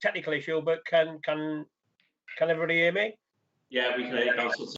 technical issue, but can everybody hear me? Yeah, we can hear you, Councillor.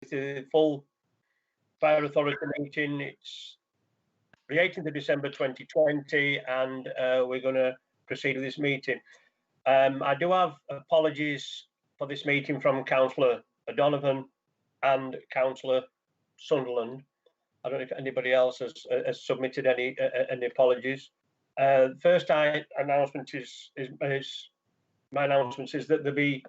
The full Fire Authority meeting. It's the 18th of December 2020, and we're going to proceed with this meeting. I do have apologies for this meeting from Councillor O'Donovan and Councillor Sunderland. I don't know if anybody else has submitted any apologies. First announcement is my announcement is that there'll be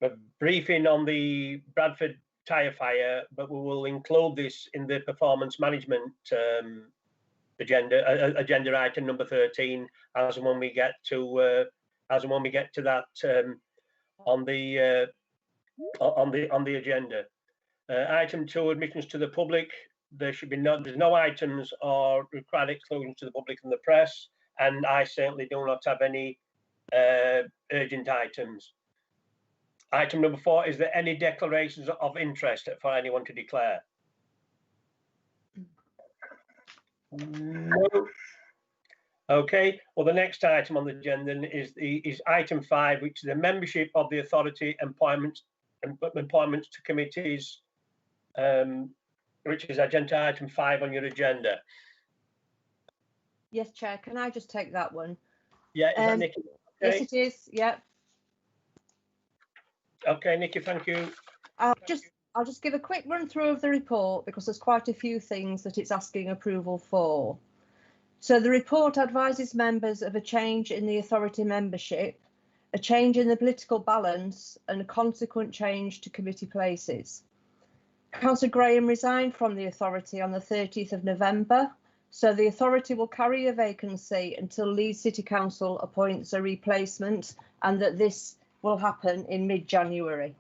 a briefing on the Bradford tyre fire, but we will include this in the performance management agenda item number 13 as and when we get to that on the agenda. Item 2, admissions to the public. There's no items or required exclusion to the public and the press, and I certainly do not have any urgent items. Item number 4, is there any declarations of interest for anyone to declare? No. Okay, well, the next item on the agenda is item 5, which is the membership of the authority appointments to committees, which is agenda item 5 on your agenda. Yes, Chair, can I just take that one? Yeah, is that Nikki? Okay. Yes, it is. Yeah. Okay, Nikki, thank you. I'll just give a quick run through of the report because there's quite a few things that it's asking approval for. So the report advises members of a change in the authority membership, a change in the political balance and a consequent change to committee places. Councillor Graham resigned from the authority on the 30th of November, so the authority will carry a vacancy until Leeds City Council appoints a replacement, and that this will happen in mid-January.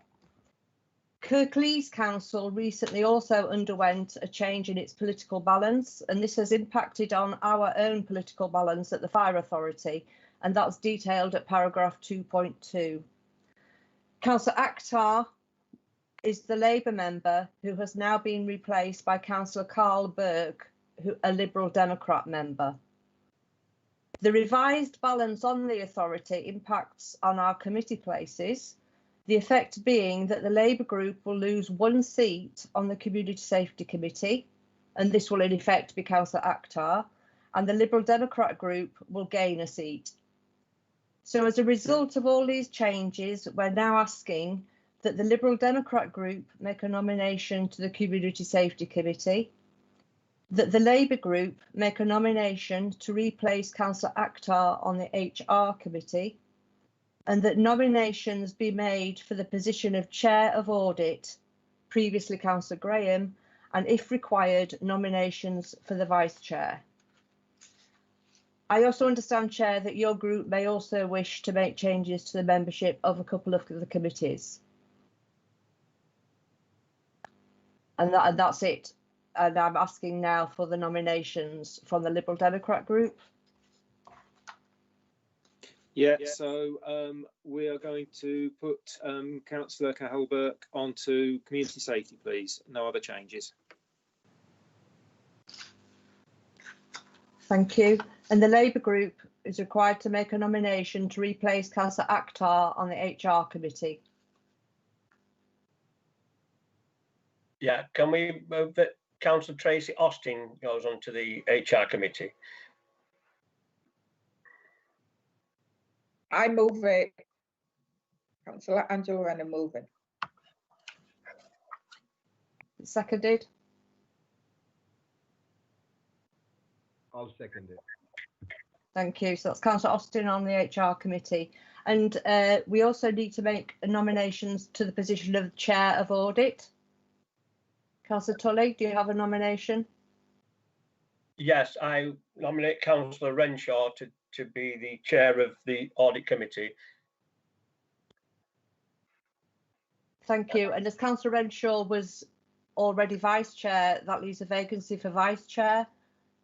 Kirklees Council recently also underwent a change in its political balance, and this has impacted on our own political balance at the Fire Authority, and that's detailed at paragraph 2.2. Councillor Akhtar is the Labour member who has now been replaced by Councillor Carl Burke, a Liberal Democrat member. The revised balance on the authority impacts on our committee places, the effect being that the Labour group will lose 1 seat on the Community Safety Committee, and this will in effect be Councillor Akhtar, and the Liberal Democrat group will gain a seat. So as a result of all these changes, we're now asking that the Liberal Democrat group make a nomination to the Community Safety Committee, that the Labour group make a nomination to replace Councillor Akhtar on the HR Committee, and that nominations be made for the position of Chair of Audit, previously Councillor Graham, and if required, nominations for the Vice Chair. I also understand, Chair, that your group may also wish to make changes to the membership of a couple of the committees. And that's it. And I'm asking now for the nominations from the Liberal Democrat group. Yeah, so we are going to put Councillor Cahill Burke onto Community Safety, please. No other changes. Thank you. And the Labour group is required to make a nomination to replace Councillor Akhtar on the HR Committee. Yeah, can we move that Councillor Tracy Austin goes on to the HR Committee? I move it. Councillor Angela Renner moving. Seconded. I'll second it. Thank you. So that's Councillor Austin on the HR Committee. And we also need to make nominations to the position of Chair of Audit. Councillor Tully, do you have a nomination? Yes, I nominate Councillor Renshaw to be the Chair of the Audit Committee. Thank you. And as Councillor Renshaw was already Vice Chair, that leaves a vacancy for Vice Chair.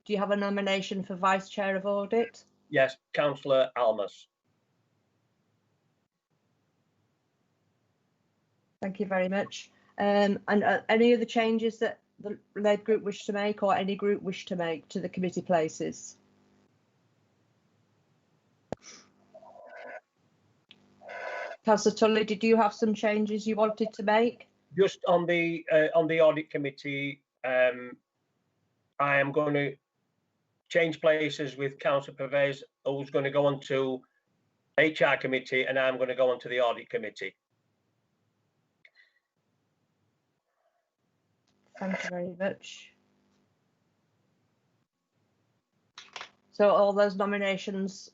Do you have a nomination for Vice Chair of Audit? Yes, Councillor Almas. Thank you very much. And any other changes that the Labour group wish to make, or any group wish to make to the committee places? Councillor Tully, did you have some changes you wanted to make? Just on the Audit Committee, I am going to change places with Councillor Pervez, who's going to go on to HR Committee, and I'm going to go on to the Audit Committee. Thank you very much. So all those nominations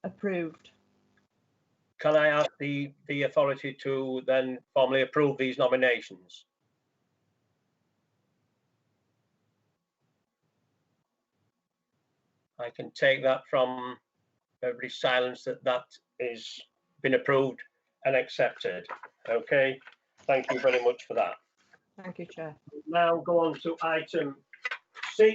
approved. Can I ask the authority to then formally approve these nominations? I can take that from everybody's silence that that is been approved and accepted. Okay, thank you very much for that. Thank you, Chair. Now go on to item 6.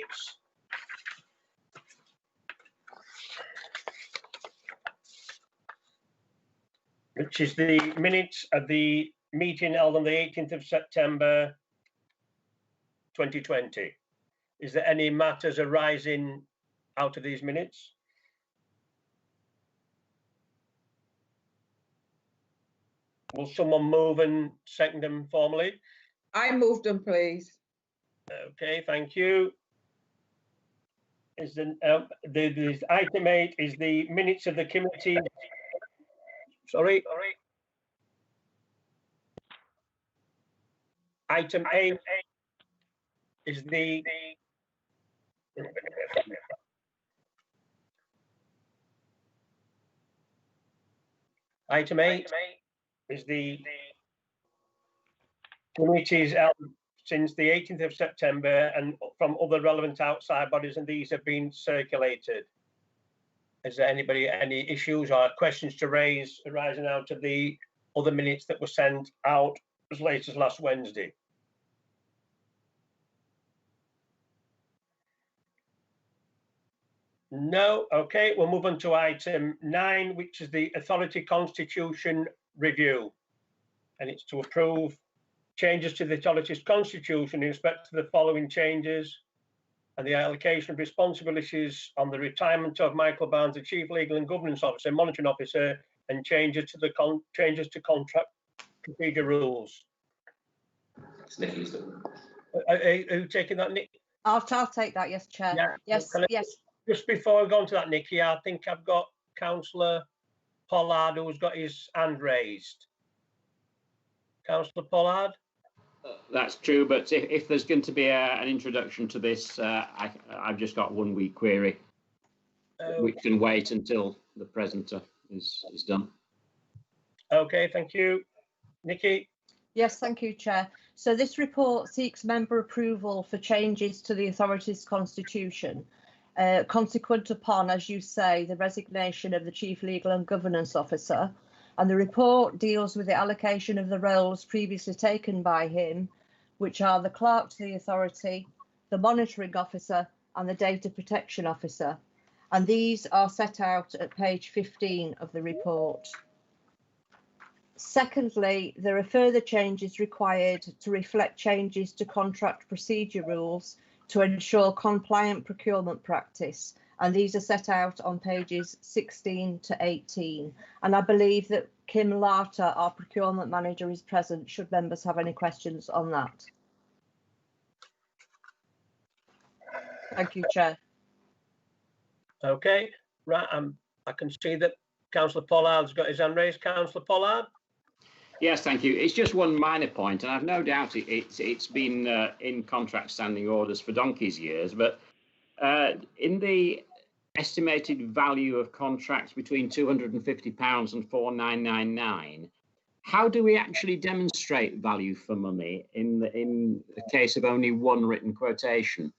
Which is the minutes of the meeting held on the 18th of September 2020. Is there any matters arising out of these minutes? Will someone move and second them formally? I moved them, please. Okay, thank you. Is the item 8 is the minutes of the committee. Sorry. Item 8 is the item 8 is the committees held since the 18th of September and from other relevant outside bodies, and these have been circulated. Is there anybody any issues or questions to raise arising out of the other minutes that were sent out as late as last Wednesday? No. Okay, we'll move on to item 9, which is the authority constitution review, and it's to approve changes to the authority's constitution in respect to the following changes: and the allocation of responsibilities on the retirement of Michael Barnes, the Chief Legal and Governance Officer, Monitoring Officer, and changes to the contract procedure rules. It's Nicky's. Are you taking that, Nick? I'll take that, yes, Chair. Yeah. Yes, Can I- yes. Just before I go on to that, Nicky, I think I've got Councillor Pollard who's got his hand raised. Councillor Pollard? That's true, but if there's going to be an introduction to this, I've just got one wee query, which can wait until the presenter is done. Okay, thank you. Nicky? Yes, thank you, Chair. So this report seeks member approval for changes to the authority's constitution, consequent upon, as you say, the resignation of the Chief Legal and Governance Officer. And the report deals with the allocation of the roles previously taken by him, which are the clerk to the authority, the monitoring officer, and the data protection officer. And these are set out at page 15 of the report. Secondly, there are further changes required to reflect changes to contract procedure rules to ensure compliant procurement practice, and these are set out on pages 16 to 18. And I believe that Kim Larter, our procurement manager, is present should members have any questions on that. Thank you, Chair. Okay, right. I can see that Councillor Pollard's got his hand raised. Councillor Pollard? Yes, thank you. It's just one minor point, and I've no doubt it's been in contract standing orders for donkey's years, but in the estimated value of contracts between £250 and 4,999, how do we actually demonstrate value for money in the case of only one written quotation?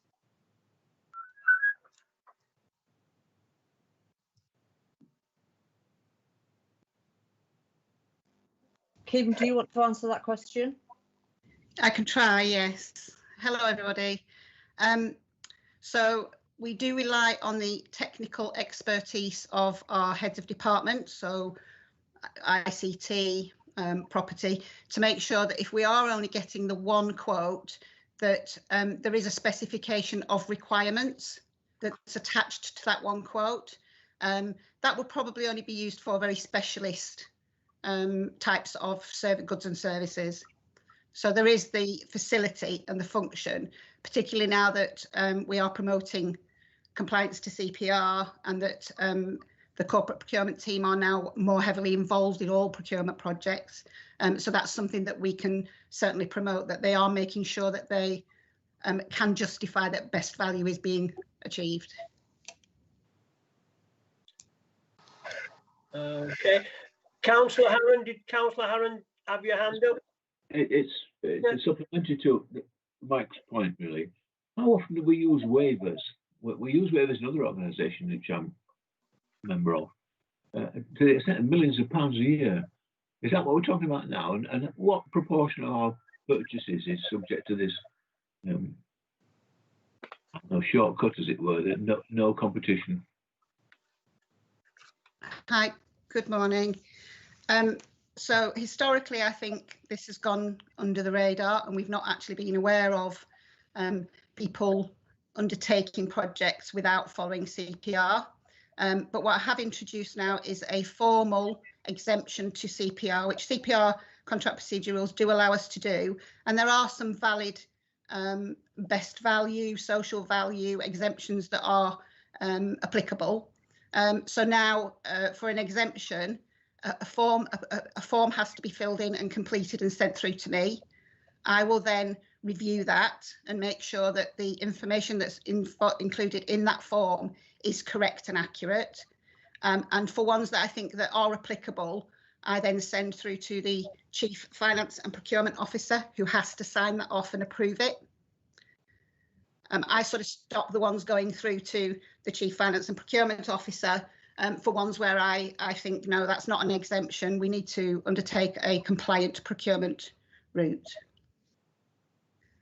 Kim, do you want to answer that question? I can try, yes. Hello, everybody. So we do rely on the technical expertise of our heads of department, so ICT, property, to make sure that if we are only getting the one quote, that there is a specification of requirements that's attached to that one quote. That would probably only be used for very specialist types of goods and services. So there is the facility and the function, particularly now that we are promoting compliance to CPR, and that the corporate procurement team are now more heavily involved in all procurement projects. So that's something that we can certainly promote, that they are making sure that they can justify that best value is being achieved. Okay. Councillor Harron, did Councillor Harron have your hand up? It's a supplementary to Mike's point, really. How often do we use waivers we use waivers in other organisations which I'm a member of, to the extent of millions of pounds a year. Is that what we're talking about now? And what proportion of our purchases is subject to this shortcut, as it were, that no competition? Hi, good morning. So historically, I think this has gone under the radar and we've not actually been aware of people undertaking projects without following CPR. But what I have introduced now is a formal exemption to CPR, which CPR contract procedure rules do allow us to do. And there are some valid best value, social value exemptions that are applicable. So now for an exemption, a form has to be filled in and completed and sent through to me. I will then review that and make sure that the information that's included in that form is correct and accurate. And for ones that I think that are applicable, I then send through to the Chief Finance and Procurement Officer, who has to sign that off and approve it. I sort of stop the ones going through to the Chief Finance and Procurement Officer for ones where I think, no, that's not an exemption. We need to undertake a compliant procurement route.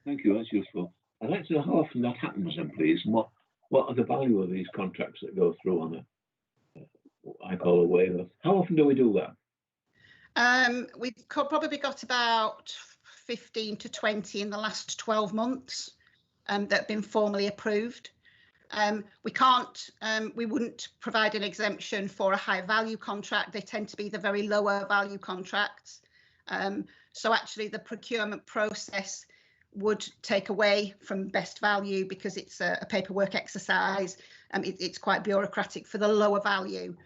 Thank you, that's useful. I'd like to know how often that happens then, please, and what are the value of these contracts that go through on what I call a waiver? How often do we do that? We've probably got about 15 to 20 in the last 12 months that have been formally approved. We wouldn't provide an exemption for a high value contract. They tend to be the very lower value contracts. So actually the procurement process would take away from best value because it's a paperwork exercise. It's quite bureaucratic for the lower value.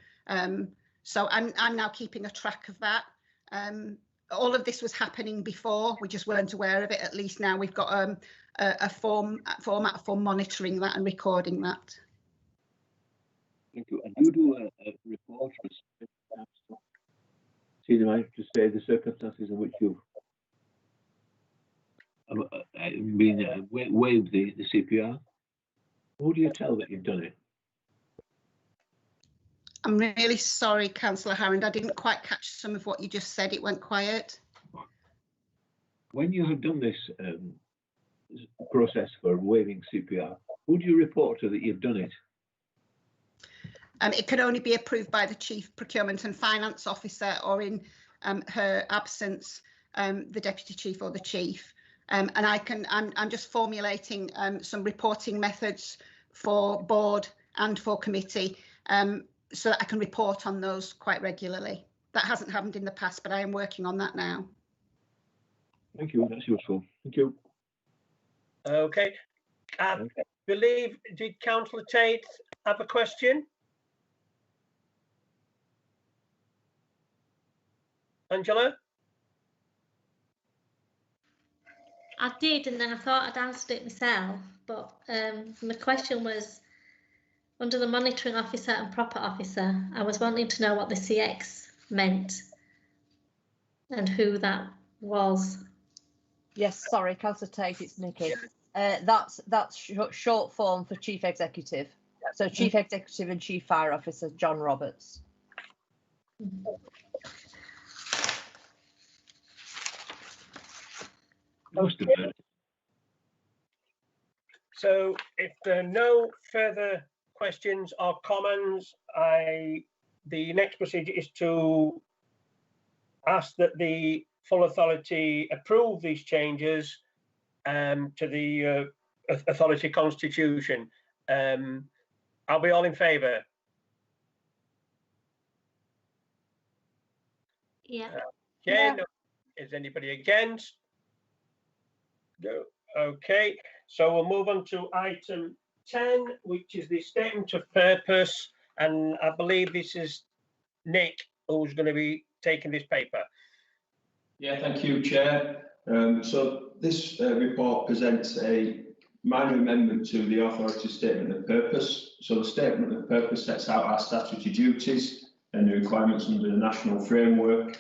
So I'm now keeping a track of that. All of this was happening before, we just weren't aware of it. At least now we've got a format for monitoring that and recording that. Thank you. And you do a report to say the circumstances in which you've waived the CPR. Who do you tell that you've done it? I'm really sorry, Councillor Harrand. I didn't quite catch some of what you just said. It went quiet. When you have done this process for waiving CPR, who do you report to that you've done it? It can only be approved by the Chief Procurement and Finance Officer, or in her absence, the Deputy Chief or the Chief. And I'm just formulating some reporting methods for board and for committee, so that I can report on those quite regularly. That hasn't happened in the past, but I am working on that now. Thank you, that's useful. Thank you. Okay. I believe, did Councillor Tate have a question? Angela? I did, and then I thought I'd answered it myself, but my question was, under the monitoring officer and proper officer, I was wanting to know what the CX meant and who that was. Yes, sorry, Councillor Tate, it's Nikki. That's short form for Chief Executive. So Chief Executive and Chief Fire Officer John Roberts. Most of it. So if there are no further questions or comments, the next procedure is to ask that the full authority approve these changes to the authority constitution. Are we all in favour? Yeah. Yeah. No. Is anybody against? No. Okay, so we'll move on to item 10, which is the statement of purpose, and I believe this is Nick who's going to be taking this paper. Yeah, thank you, Chair. So this report presents a minor amendment to the authority statement of purpose. So the statement of purpose sets out our statutory duties and the requirements under the national framework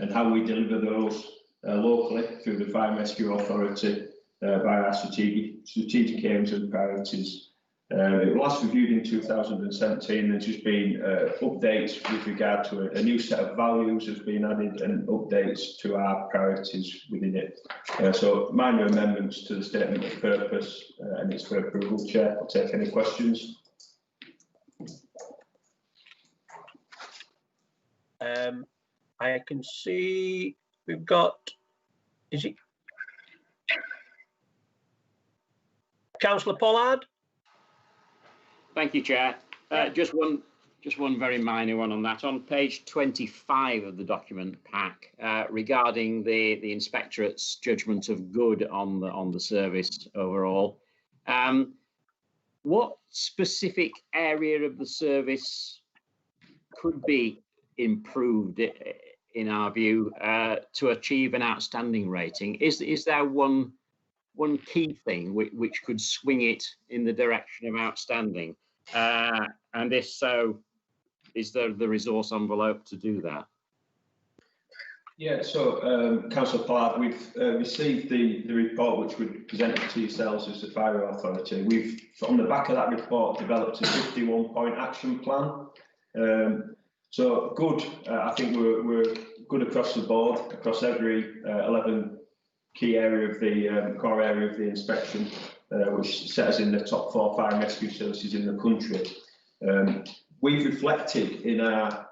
and how we deliver those locally through the Fire and Rescue Authority by our strategic aims and priorities. It was last reviewed in 2017. There's just been updates with regard to a new set of values has been added and updates to our priorities within it. So minor amendments to the statement of purpose, and it's for approval, Chair. I'll take any questions. I can see we've got, is it Councillor Pollard? Thank you, Chair. Just one very minor one on that. On page 25 of the document pack, regarding the inspectorate's judgment of good on the service overall, what specific area of the service could be improved, in our view, to achieve an outstanding rating? Is there one key thing which could swing it in the direction of outstanding? And if so, is there the resource envelope to do that? Yeah, so Councillor Pollard, we've received the report which we presented to yourselves as the Fire Authority. We've, on the back of that report, developed a 51-point action plan. So good, I think we're good across the board, across every 11 key area of the core area of the inspection, which set us in the top 4 fire and rescue services in the country. We've reflected in our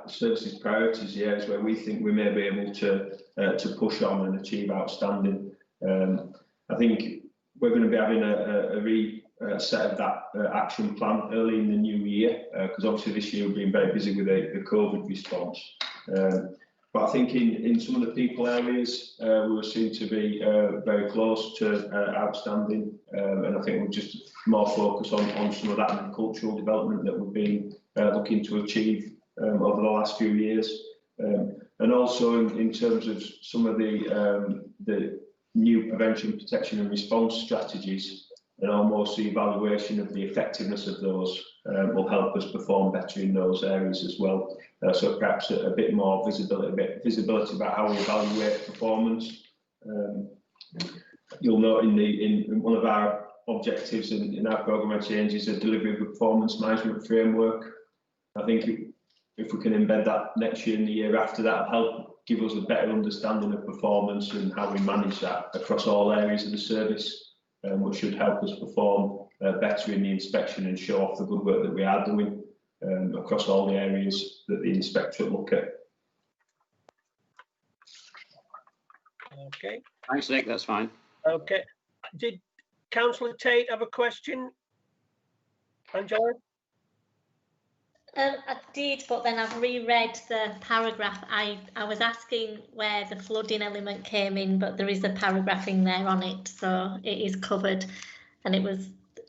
services priorities the areas where we think we may be able to push on and achieve outstanding. I think we're going to be having a reset of that action plan early in the new year, because obviously this year we've been very busy with the COVID response. But I think in some of the people areas, we were seen to be very close to outstanding, and I think we'll just more focus on some of that agricultural development that we've been looking to achieve over the last few years, and also in terms of some of the new prevention, protection and response strategies, and almost the evaluation of the effectiveness of those will help us perform better in those areas as well. So perhaps a bit more visibility about how we evaluate performance. You'll note in one of our objectives in our programme of change is a delivery of a performance management framework. I think if we can embed that next year and the year after, that'll help give us a better understanding of performance and how we manage that across all areas of the service, which should help us perform better in the inspection and show off the good work that we are doing across all the areas that the inspectorate look at. Okay. Thanks, Nick. That's fine. Okay. Did Councillor Tate have a question? Angela? I did, but then I've reread the paragraph. I was asking where the flooding element came in, but there is a paragraph in there on it, so it is covered. And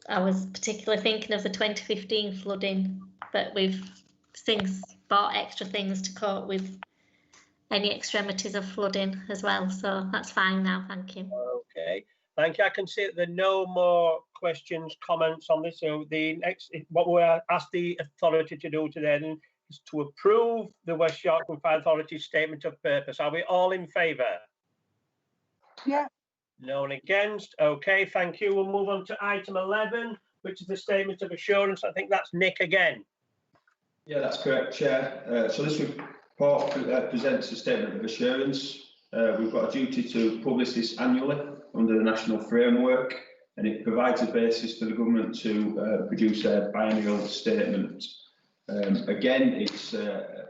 I was particularly thinking of the 2015 flooding, but we've since bought extra things to cope with any extremities of flooding as well. So that's fine now. Thank you. Okay. Thank you. I can see that there are no more questions, comments on this. So the next, what we asked the authority to do today then is to approve the West Yorkshire Fire Authority statement of purpose. Are we all in favour? Yeah. No one against. Okay, thank you. We'll move on to item 11, which is the statement of assurance. I think that's Nick again. Yeah, that's correct, Chair. So this report presents a statement of assurance. We've got a duty to publish this annually under the national framework, and it provides a basis for the government to produce a biennial statement. Again, it's a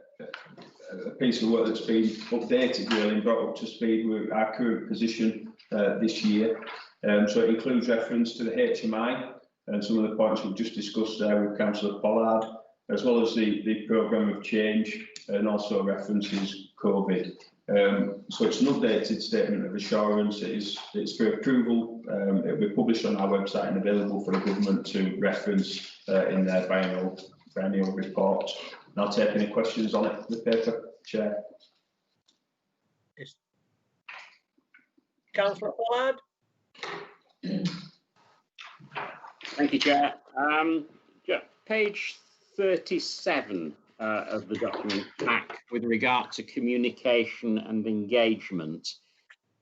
piece of work that's been updated really and brought up to speed with our current position this year. So it includes reference to the HMI and some of the points we've just discussed there with Councillor Pollard, as well as the programme of change, and also references COVID. So it's an updated statement of assurance. It's for approval. It will be published on our website and available for the government to reference in their biennial report. And I'll take any questions on it, the paper, Chair. Councillor Pollard. Thank you, Chair. Page 37 of the document pack with regard to communication and engagement.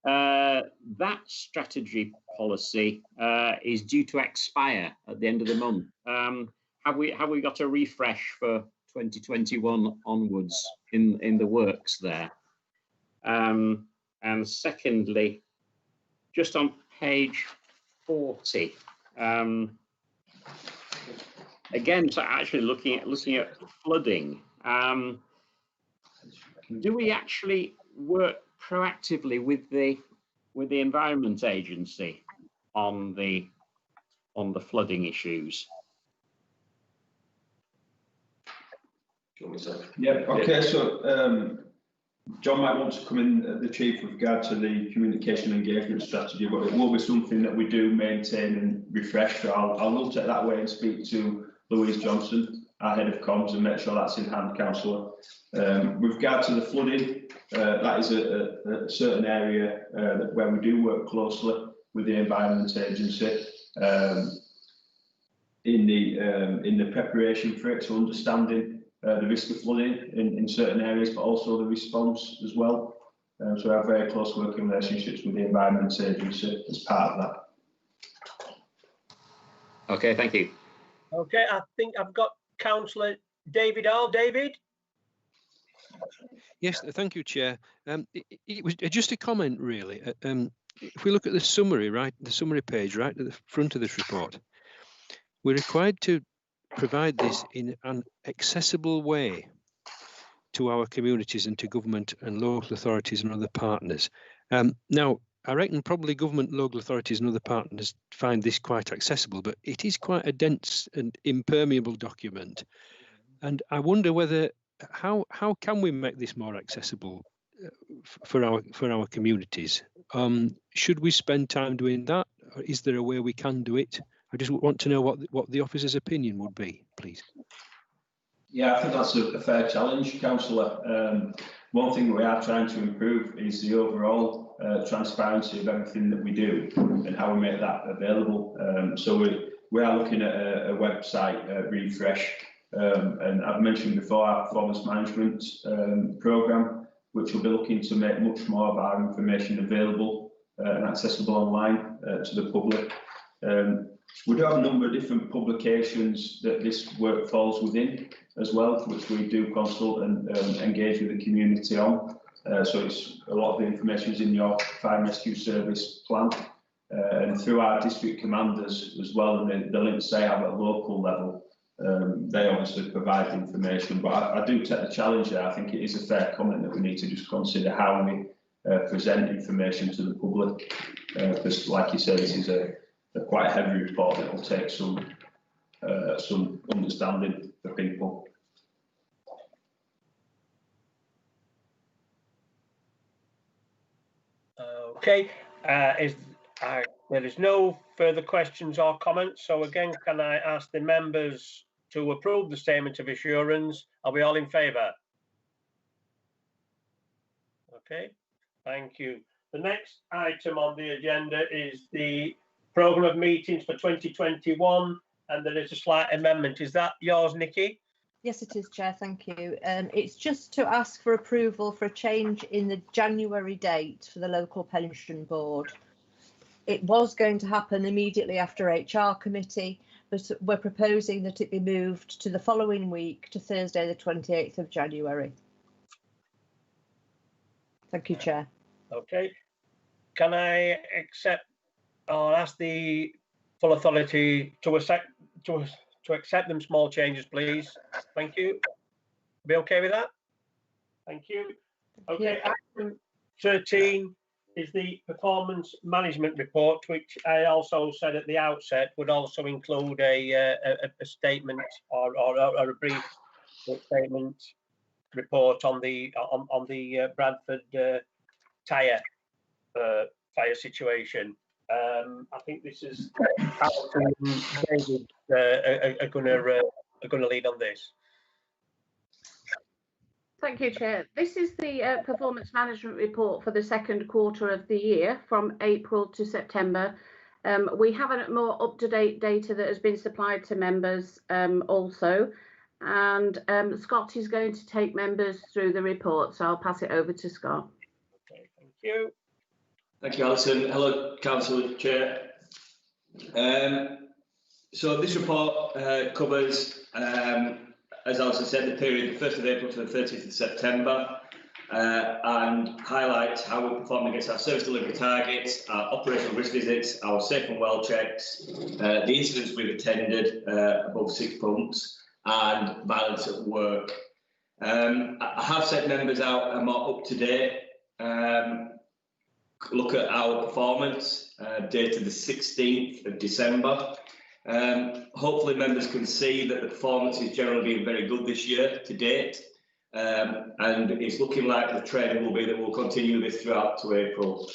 That strategy policy is due to expire at the end of the month. Have we got a refresh for 2021 onwards in the works there? And secondly, just on page 40, again, so actually looking at flooding, do we actually work proactively with the Environment Agency on the flooding issues? Yeah, okay, so John might want to come in, the chief, with regard to the communication engagement strategy, but it will be something that we do maintain and refresh. So I'll look at that way and speak to Louise Johnson, our head of comms, and make sure that's in hand, councillor. With regard to the flooding, that is a certain area where we do work closely with the Environment Agency in the preparation for it, so understanding the risk of flooding in certain areas, but also the response as well. So we have very close working relationships with the Environment Agency as part of that. Okay, thank you. Okay, I think I've got Councillor David All. David? Yes, thank you, Chair. It was just a comment, really. If we look at the summary, right, the summary page, right at the front of this report, we're required to provide this in an accessible way to our communities and to government and local authorities and other partners. Now, I reckon probably government, local authorities and other partners find this quite accessible, but it is quite a dense and impermeable document. And I wonder whether, how can we make this more accessible for our communities? Should we spend time doing that? Or is there a way we can do it? I just want to know what the officer's opinion would be, please. Yeah, I think that's a fair challenge, councillor. One thing we are trying to improve is the overall transparency of everything that we do and how we make that available. So we are looking at a website refresh, and I've mentioned before our performance management programme, which will be looking to make much more of our information available and accessible online to the public. We do have a number of different publications that this work falls within as well, which we do consult and engage with the community on. So it's a lot of the information is in your Fire and Rescue Service plan, and through our district commanders as well, and the links they have at local level. They obviously provide information, but I do take the challenge there. I think it is a fair comment that we need to just consider how we present information to the public, because like you said, this is a quite heavy report that will take some understanding for people. Okay, there is no further questions or comments. So again, can I ask the members to approve the statement of assurance? Are we all in favour? Okay, thank you. The next item on the agenda is the programme of meetings for 2021, and there is a slight amendment. Is that yours, Nikki? Yes, it is, Chair, thank you. It's just to ask for approval for a change in the January date for the local pension board. It was going to happen immediately after HR committee, but we're proposing that it be moved to the following week, to Thursday the 28th of January. Thank you, Chair. Okay. Can I accept or ask the full authority to accept them small changes, please? Thank you. Be okay with that? Thank you. Okay, item 13 is the performance management report, which I also said at the outset would also include a statement or a brief statement report on the Bradford tyre fire situation. I think this is David are going to lead on this. Thank you, Chair. This is the performance management report for the second quarter of the year from April to September. We have a more up-to-date data that has been supplied to members also, and Scott is going to take members through the report, so I'll pass it over to Scott. Okay, thank you. Thank you, Alison. Hello, Councillor Chair. So this report covers, as Alison said, the period the 1st of April to the 30th of September, and highlights how we performed against our service delivery targets, our operational risk visits, our safe and well checks, the incidents we've attended above 6 pumps, and violence at work. I have sent members out a more up-to-date look at our performance dated the 16th of December. Hopefully members can see that the performance is generally been very good this year to date, and it's looking like the trend will be that we'll continue this throughout to April.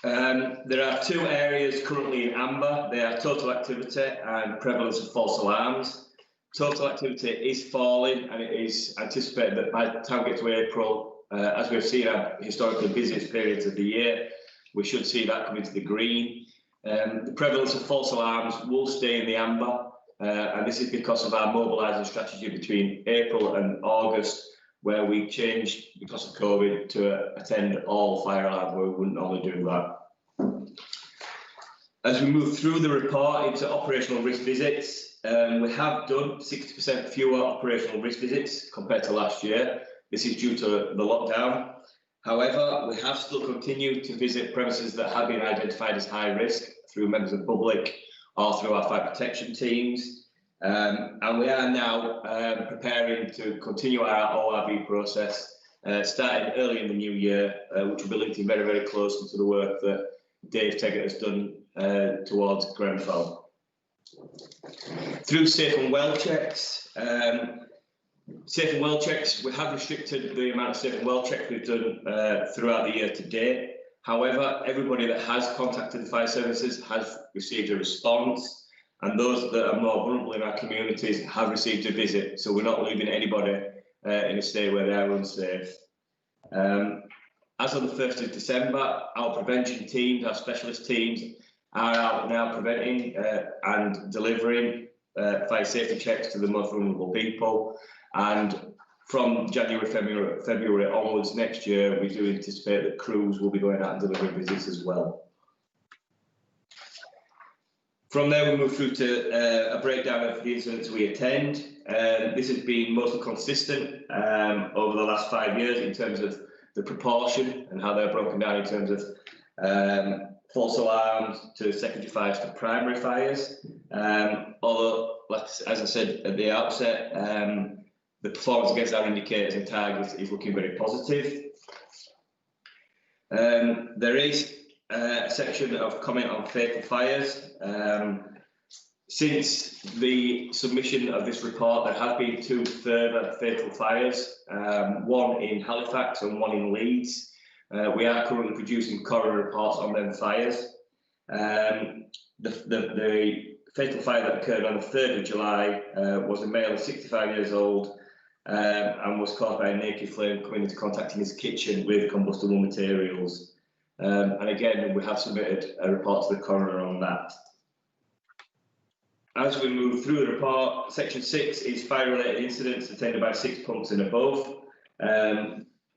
There are 2 areas currently in amber. They are total activity and prevalence of false alarms. Total activity is falling, and it is anticipated that by the time we get to April, as we've seen our historically busiest periods of the year, we should see that come into the green. The prevalence of false alarms will stay in the amber, and this is because of our mobilising strategy between April and August, where we changed, because of COVID, to attend all fire alarms where we wouldn't normally do that. As we move through the report into operational risk visits, we have done 60% fewer operational risk visits compared to last year. This is due to the lockdown. However, we have still continued to visit premises that have been identified as high risk through members of the public or through our fire protection teams. And we are now preparing to continue our ORV process, starting early in the new year, which will be linked in very, very closely to the work that Dave Teggett has done towards Grenfell. Through safe and well checks, safe and well checks, we have restricted the amount of safe and well checks we've done throughout the year to date. However, everybody that has contacted the fire services has received a response, and those that are more vulnerable in our communities have received a visit. So we're not leaving anybody in a state where they are unsafe. As of the 1st of December, our prevention teams, our specialist teams, are out now preventing and delivering fire safety checks to the most vulnerable people. And from January, February onwards next year, we do anticipate that crews will be going out and delivering visits as well. From there, we move through to a breakdown of the incidents we attend. This has been mostly consistent over the last 5 years in terms of the proportion and how they're broken down in terms of false alarms to secondary fires to primary fires. Although, as I said at the outset, the performance against our indicators and targets is looking very positive. There is a section of comment on fatal fires. Since the submission of this report, there have been 2 further fatal fires, one in Halifax and one in Leeds. We are currently producing coroner reports on them fires. The fatal fire that occurred on the 3rd of July was a male of 65 years old and was caused by a naked flame coming into contact in his kitchen with combustible materials. And again, we have submitted a report to the coroner on that. As we move through the report, section 6 is fire-related incidents attended by 6 pumps and above.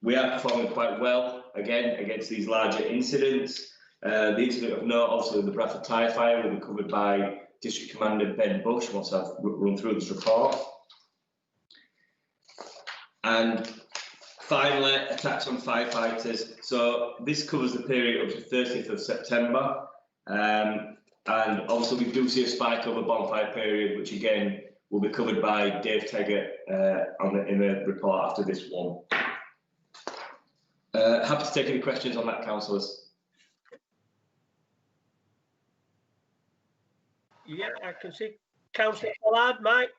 We are performing quite well, again, against these larger incidents. The incident of note, also the Bradford tyre fire, will be covered by District Commander Ben Bush once I've run through this report. And finally, attacks on firefighters. So this covers the period up to 30th of September. And also we do see a spike over bonfire period, which again will be covered by Dave Teggett in the report after this one. Happy to take any questions on that, councillors. Yeah, I can see Councillor Pollard, Mike.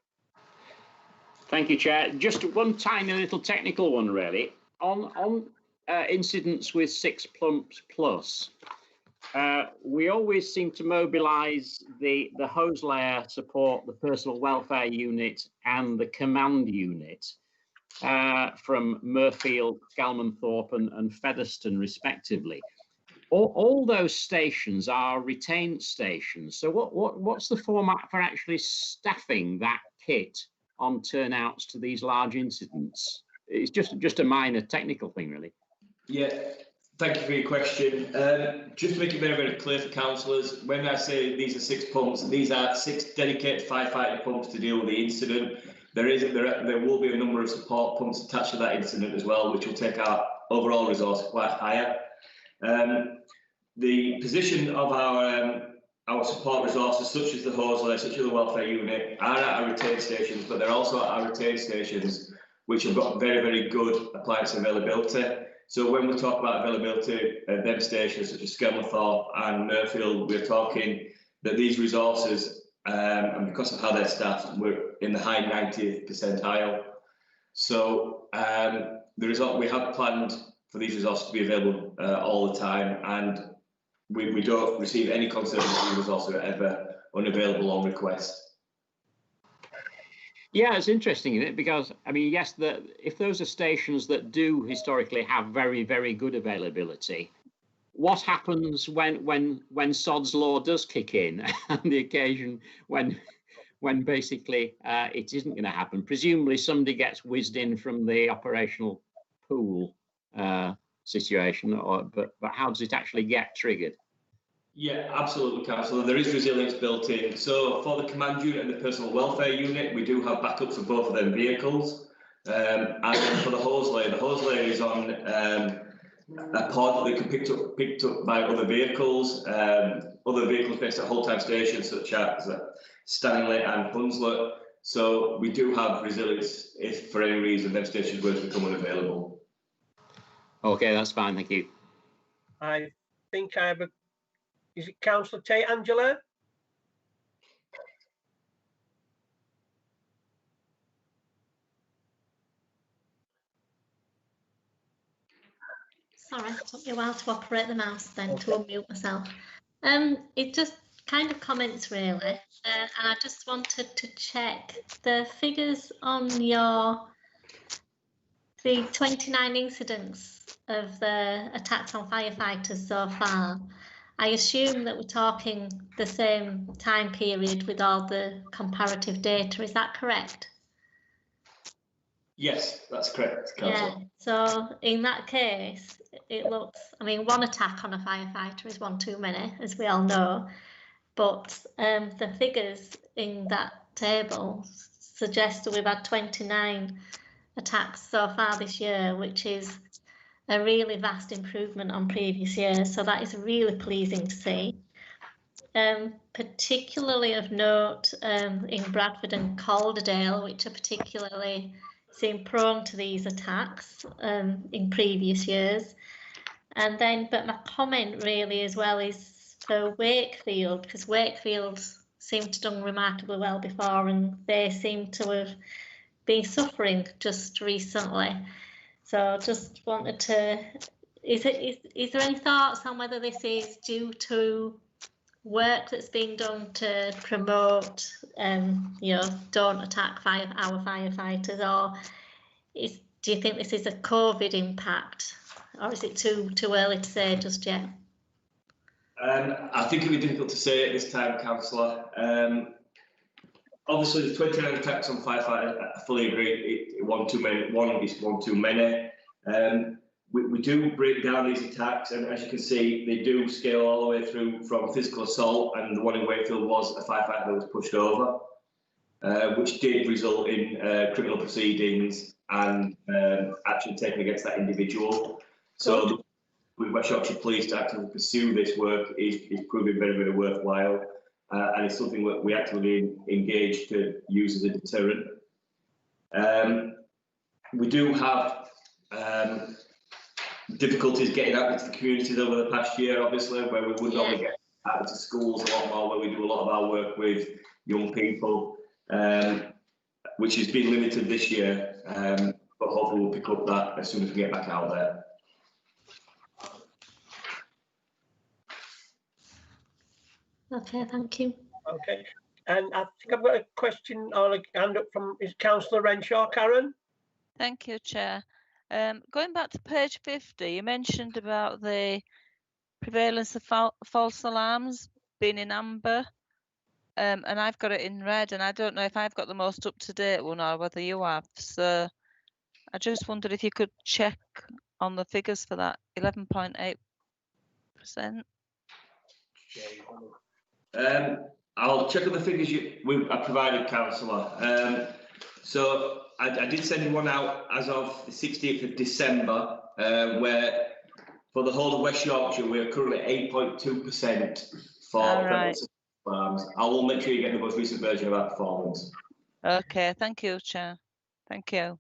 Thank you, Chair. Just one tiny little technical one, really. On incidents with 6 pumps plus, we always seem to mobilise the hose layer support, the personal welfare unit and the command unit from Murfield, Skelmanthorpe and Featherstone respectively. All those stations are retained stations. So what's the format for actually staffing that kit on turnouts to these large incidents? It's just a minor technical thing, really. Yeah, Thank you for your question. Just to make it very, very clear for councillors, when I say these are 6 pumps, these are 6 dedicated firefighting pumps to deal with the incident. There will be a number of support pumps attached to that incident as well, which will take our overall resource quite higher. The position of our support resources, such as the hose layer, such as the welfare unit, are at our retain stations, but they're also at our retain stations, which have got very, very good appliance availability. So when we talk about availability at them stations such as Skelmerthorpe and Murfield, we're talking that these resources, and because of how they're staffed, we're in the high 90th percentile. So we have planned for these resources to be available all the time, and we don't receive any concern that these resources are ever unavailable on request. Yeah, it's interesting, isn't it? Because I mean, yes, if those are stations that do historically have very, very good availability, what happens when Sod's Law does kick in on the occasion when basically it isn't going to happen? Presumably somebody gets whizzed in from the operational pool situation, but how does it actually get triggered? Yeah, absolutely, Councillor. There is resilience built in. So for the command unit and the personal welfare unit, we do have backups for both of them vehicles. And then for the hose layer is on a pod that can be picked up by other vehicles based at Hull-Time stations such as Stanley and Hunslet. So we do have resilience if for any reason them stations were to become unavailable. Okay, that's fine. Thank you. I think I have a. Is it Councillor Tate Angela? Sorry, it took me a while to operate the mouse then to unmute myself. It just kind of comments really, and I just wanted to check the figures on the 29 incidents of the attacks on firefighters so far. I assume that we're talking the same time period with all the comparative data. Is that correct? Yes, that's correct, Councillor. Yeah, so in that case, it looks, I mean, one attack on a firefighter is one too many, as we all know, but the figures in that table suggest that we've had 29 attacks so far this year, which is a really vast improvement on previous years, so that is really pleasing to see. Particularly of note in Bradford and Calderdale, which are particularly seem prone to these attacks in previous years. And then, but my comment really as well is for Wakefield, because Wakefield seemed to have done remarkably well before, and they seem to have been suffering just recently. So just wanted to, is there any thoughts on whether this is due to work that's being done to promote, don't attack our firefighters, or do you think this is a COVID impact, or is it too early to say just yet? I think it'd be difficult to say at this time, Councillor. Obviously, the 29 attacks on firefighters, I fully agree, one too many. We do break down these attacks, and as you can see, they do scale all the way through from physical assault, and the one in Wakefield was a firefighter that was pushed over, which did result in criminal proceedings and action taken against that individual. So with West Yorkshire Police to actively pursue this work is proving very, very worthwhile. And it's something that we actively engage to use as a deterrent. We do have difficulties getting out into the communities over the past year, obviously, where we would normally get out into schools a lot more, where we do a lot of our work with young people, which has been limited this year, but hopefully we'll pick up that as soon as we get back out there. Okay, thank you. Okay, and I think I've got a question or a hand up from Councillor Renshaw. Karen? Thank you, Chair. Going back to page 50, you mentioned about the prevalence of false alarms being in amber, and I've got it in red, and I don't know if I've got the most up-to-date one or whether you have. So I just wondered if you could check on the figures for that 11.8%. I'll check on the figures I provided, Councillor. So I did send one out as of the 16th of December, where for the whole of West Yorkshire, we're currently at 8.2% for pregnancy farms. I will make sure you get the most recent version of our performance. Okay, thank you, Chair. Thank you.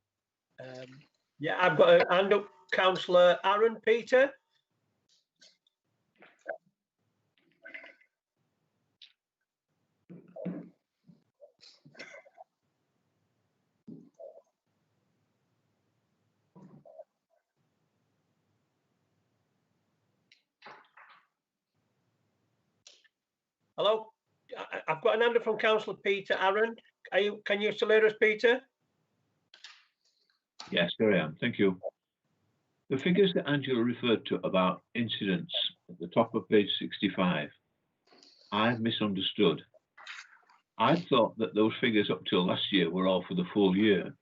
Yeah, I've got a hand up, Councillor Aaron Peter. Hello, I've got an hand up from Councillor Peter Aaron. Can you still hear us, Peter? Yes, there I am. Thank you. The figures that Angela referred to about incidents at the top of page 65, I've misunderstood. I thought that those figures up till last year were all for the full year,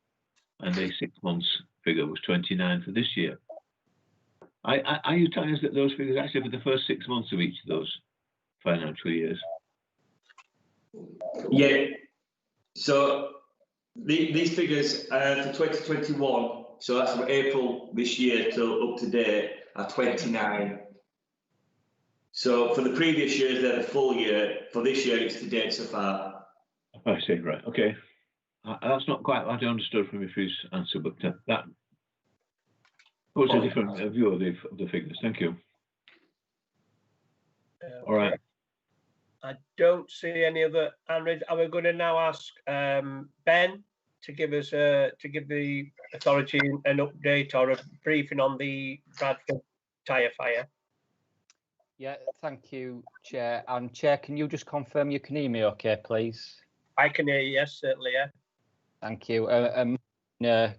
and the 6 months figure was 29 for this year. Are you telling us that those figures are actually for the first 6 months of each of those financial years? Yeah. So these figures for 2021, so that's from April this year till up to date, are 29. So for the previous years, they're the full year. For this year, it's to date so far. I see, right, okay. That's not quite what I understood from your first answer, but that puts a different view of the figures. Thank you. All right. I don't see any other hand raised. Are we going to now ask Ben to give us the authority an update or a briefing on the Bradford tyre fire? Yeah, thank you, Chair. And Chair, can you just confirm you can hear me okay, please? I can hear you, yes, certainly, yeah. Thank you.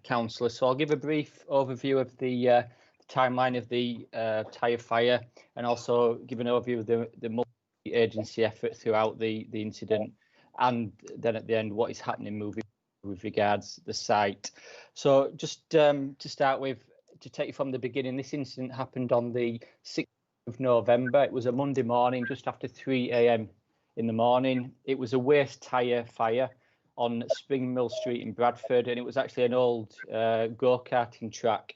Councillor, so I'll give a brief overview of the timeline of the tyre fire and also give an overview of the multi-agency effort throughout the incident, and then at the end what is happening moving with regards to the site. So just to start with, to take you from the beginning, this incident happened on the 6th of November. It was a Monday morning, just after 3 a.m. in the morning. It was a waste tyre fire on Spring Mill Street in Bradford, and it was actually an old go-karting track.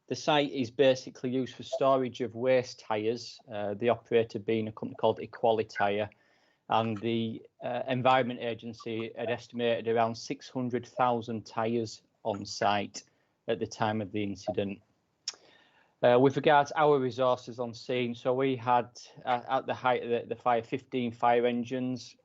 The site is basically used for storage of waste tyres, the operator being a company called Equalitire, and the Environment Agency had estimated around 600,000 tyres on site at the time of the incident. With regards to our resources on scene, so we had at the height of the fire 15 fire engines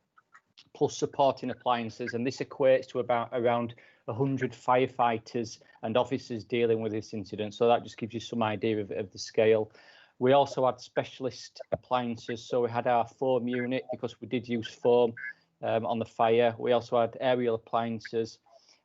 plus supporting appliances, and this equates to around 100 firefighters and officers dealing with this incident. So that just gives you some idea of the scale. We also had specialist appliances, so we had our foam unit because we did use foam on the fire. We also had aerial appliances,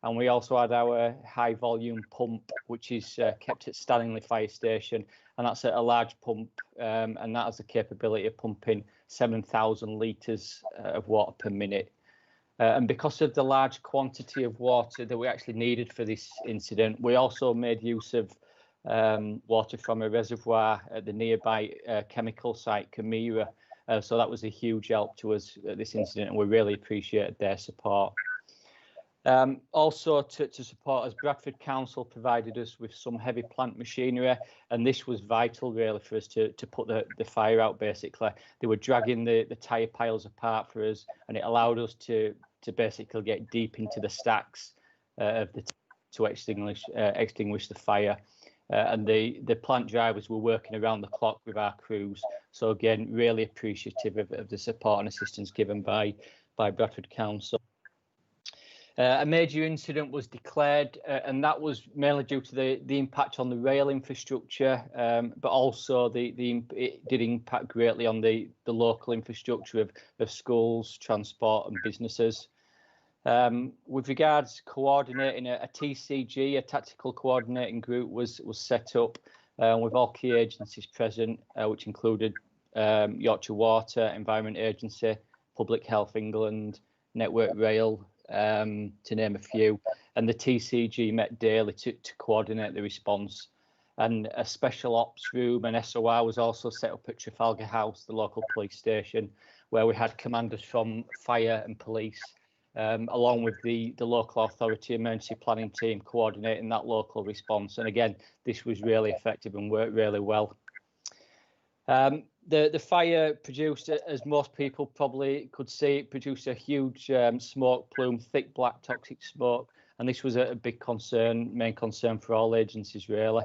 and we also had our high volume pump, which is kept at Stanley Fire Station, and that's a large pump, and that has the capability of pumping 7,000 litres of water per minute. And because of the large quantity of water that we actually needed for this incident, we also made use of water from a reservoir at the nearby chemical site, Camira. So that was a huge help to us at this incident, and we really appreciated their support. Also to support us, Bradford Council provided us with some heavy plant machinery, and this was vital really for us to put the fire out. Basically, they were dragging the tyre piles apart for us, and it allowed us to basically get deep into the stacks to extinguish the fire. And the plant drivers were working around the clock with our crews. So again, really appreciative of the support and assistance given by Bradford Council. A major incident was declared, and that was mainly due to the impact on the rail infrastructure, but also it did impact greatly on the local infrastructure of schools, transport and businesses. With regards to coordinating, a TCG, a tactical coordinating group, was set up with all key agencies present, which included Yorkshire Water, Environment Agency, Public Health England, Network Rail, to name a few, and the TCG met daily to coordinate the response. and a special ops room and SOR was also set up at Trafalgar House, the local police station, where we had commanders from fire and police, along with the local authority emergency planning team coordinating that local response. And again, this was really effective and worked really well. The fire produced, as most people probably could see, it produced a huge smoke plume, thick black toxic smoke, and this was a big concern, main concern for all agencies really.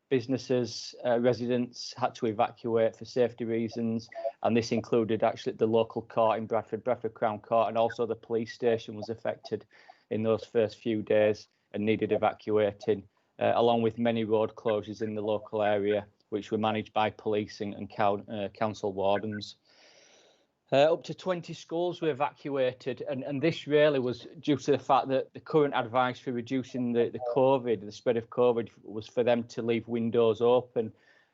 Businesses, residents had to evacuate for safety reasons, and this included actually the local court in Bradford Crown Court, and also the police station was affected in those first few days and needed evacuating, along with many road closures in the local area, which were managed by police and council wardens. Up to 20 schools were evacuated, and this really was due to the fact that the current advice for reducing the spread of COVID, was for them to leave windows open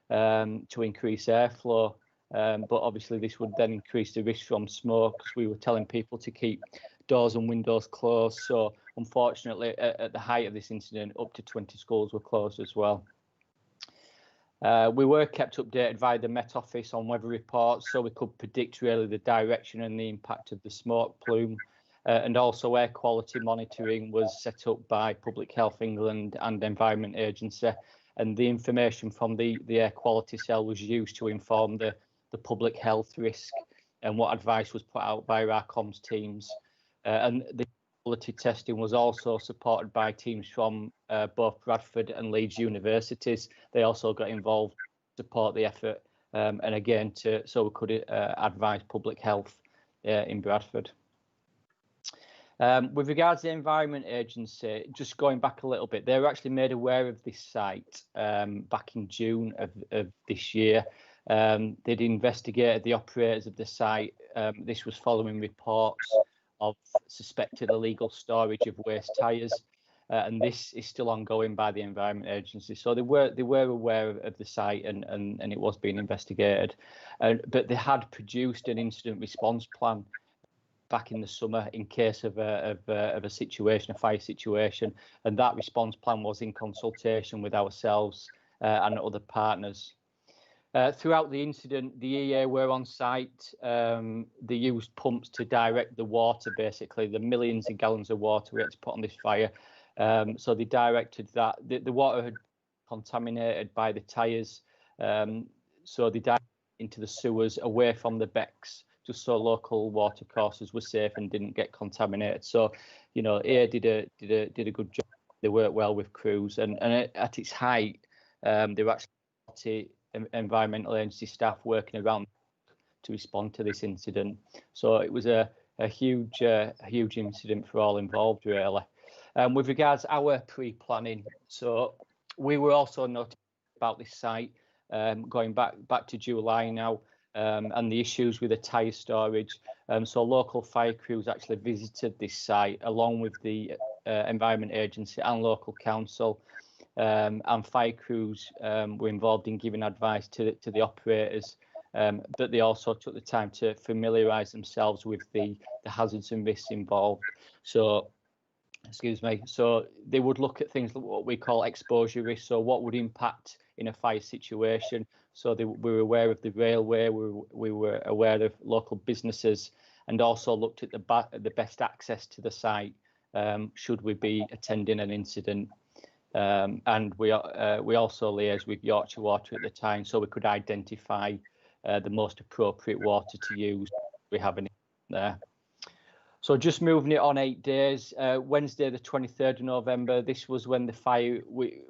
to increase airflow. But obviously this would then increase the risk from smoke, because we were telling people to keep doors and windows closed. So unfortunately, at the height of this incident, up to 20 schools were closed as well. We were kept updated via the Met Office on weather reports, so we could predict really the direction and the impact of the smoke plume. And also air quality monitoring was set up by Public Health England and Environment Agency, and the information from the air quality cell was used to inform the public health risk and what advice was put out by our comms teams. And the quality testing was also supported by teams from both Bradford and Leeds universities. They also got involved to support the effort, and again so we could advise public health in Bradford. With regards to the Environment Agency, just going back a little bit, they were actually made aware of this site back in June of this year. They'd investigated the operators of the site. This was following reports of suspected illegal storage of waste tyres, and this is still ongoing by the Environment Agency. So they were aware of the site, and it was being investigated, but they had produced an incident response plan back in the summer in case of a situation, a fire situation, and that response plan was in consultation with ourselves and other partners. Throughout the incident, the EA were on site. They used pumps to direct the water, basically, the millions of gallons of water we had to put on this fire. So they directed that. The water had contaminated by the tyres, so they directed into the sewers away from the becks, just so local water courses were safe and didn't get contaminated. So, you know, EA did a good job. They worked well with crews, and at its height, there were actually environmental agency staff working around to respond to this incident. So it was a huge incident for all involved, really. With regards to our pre-planning, so we were also notified about this site going back to July now, and the issues with the tyre storage. So local fire crews actually visited this site along with the Environment Agency and local council. And fire crews were involved in giving advice to the operators, but they also took the time to familiarise themselves with the hazards and risks involved. So, excuse me, so they would look at things like what we call exposure risk, so what would impact in a fire situation. So we were aware of the railway, we were aware of local businesses, and also looked at the best access to the site should we be attending an incident. And we also liaised with Yorkshire Water at the time, so we could identify the most appropriate water to use. We have it there. So just moving it on 8 days, Wednesday the 23rd of November, this was when the fire, we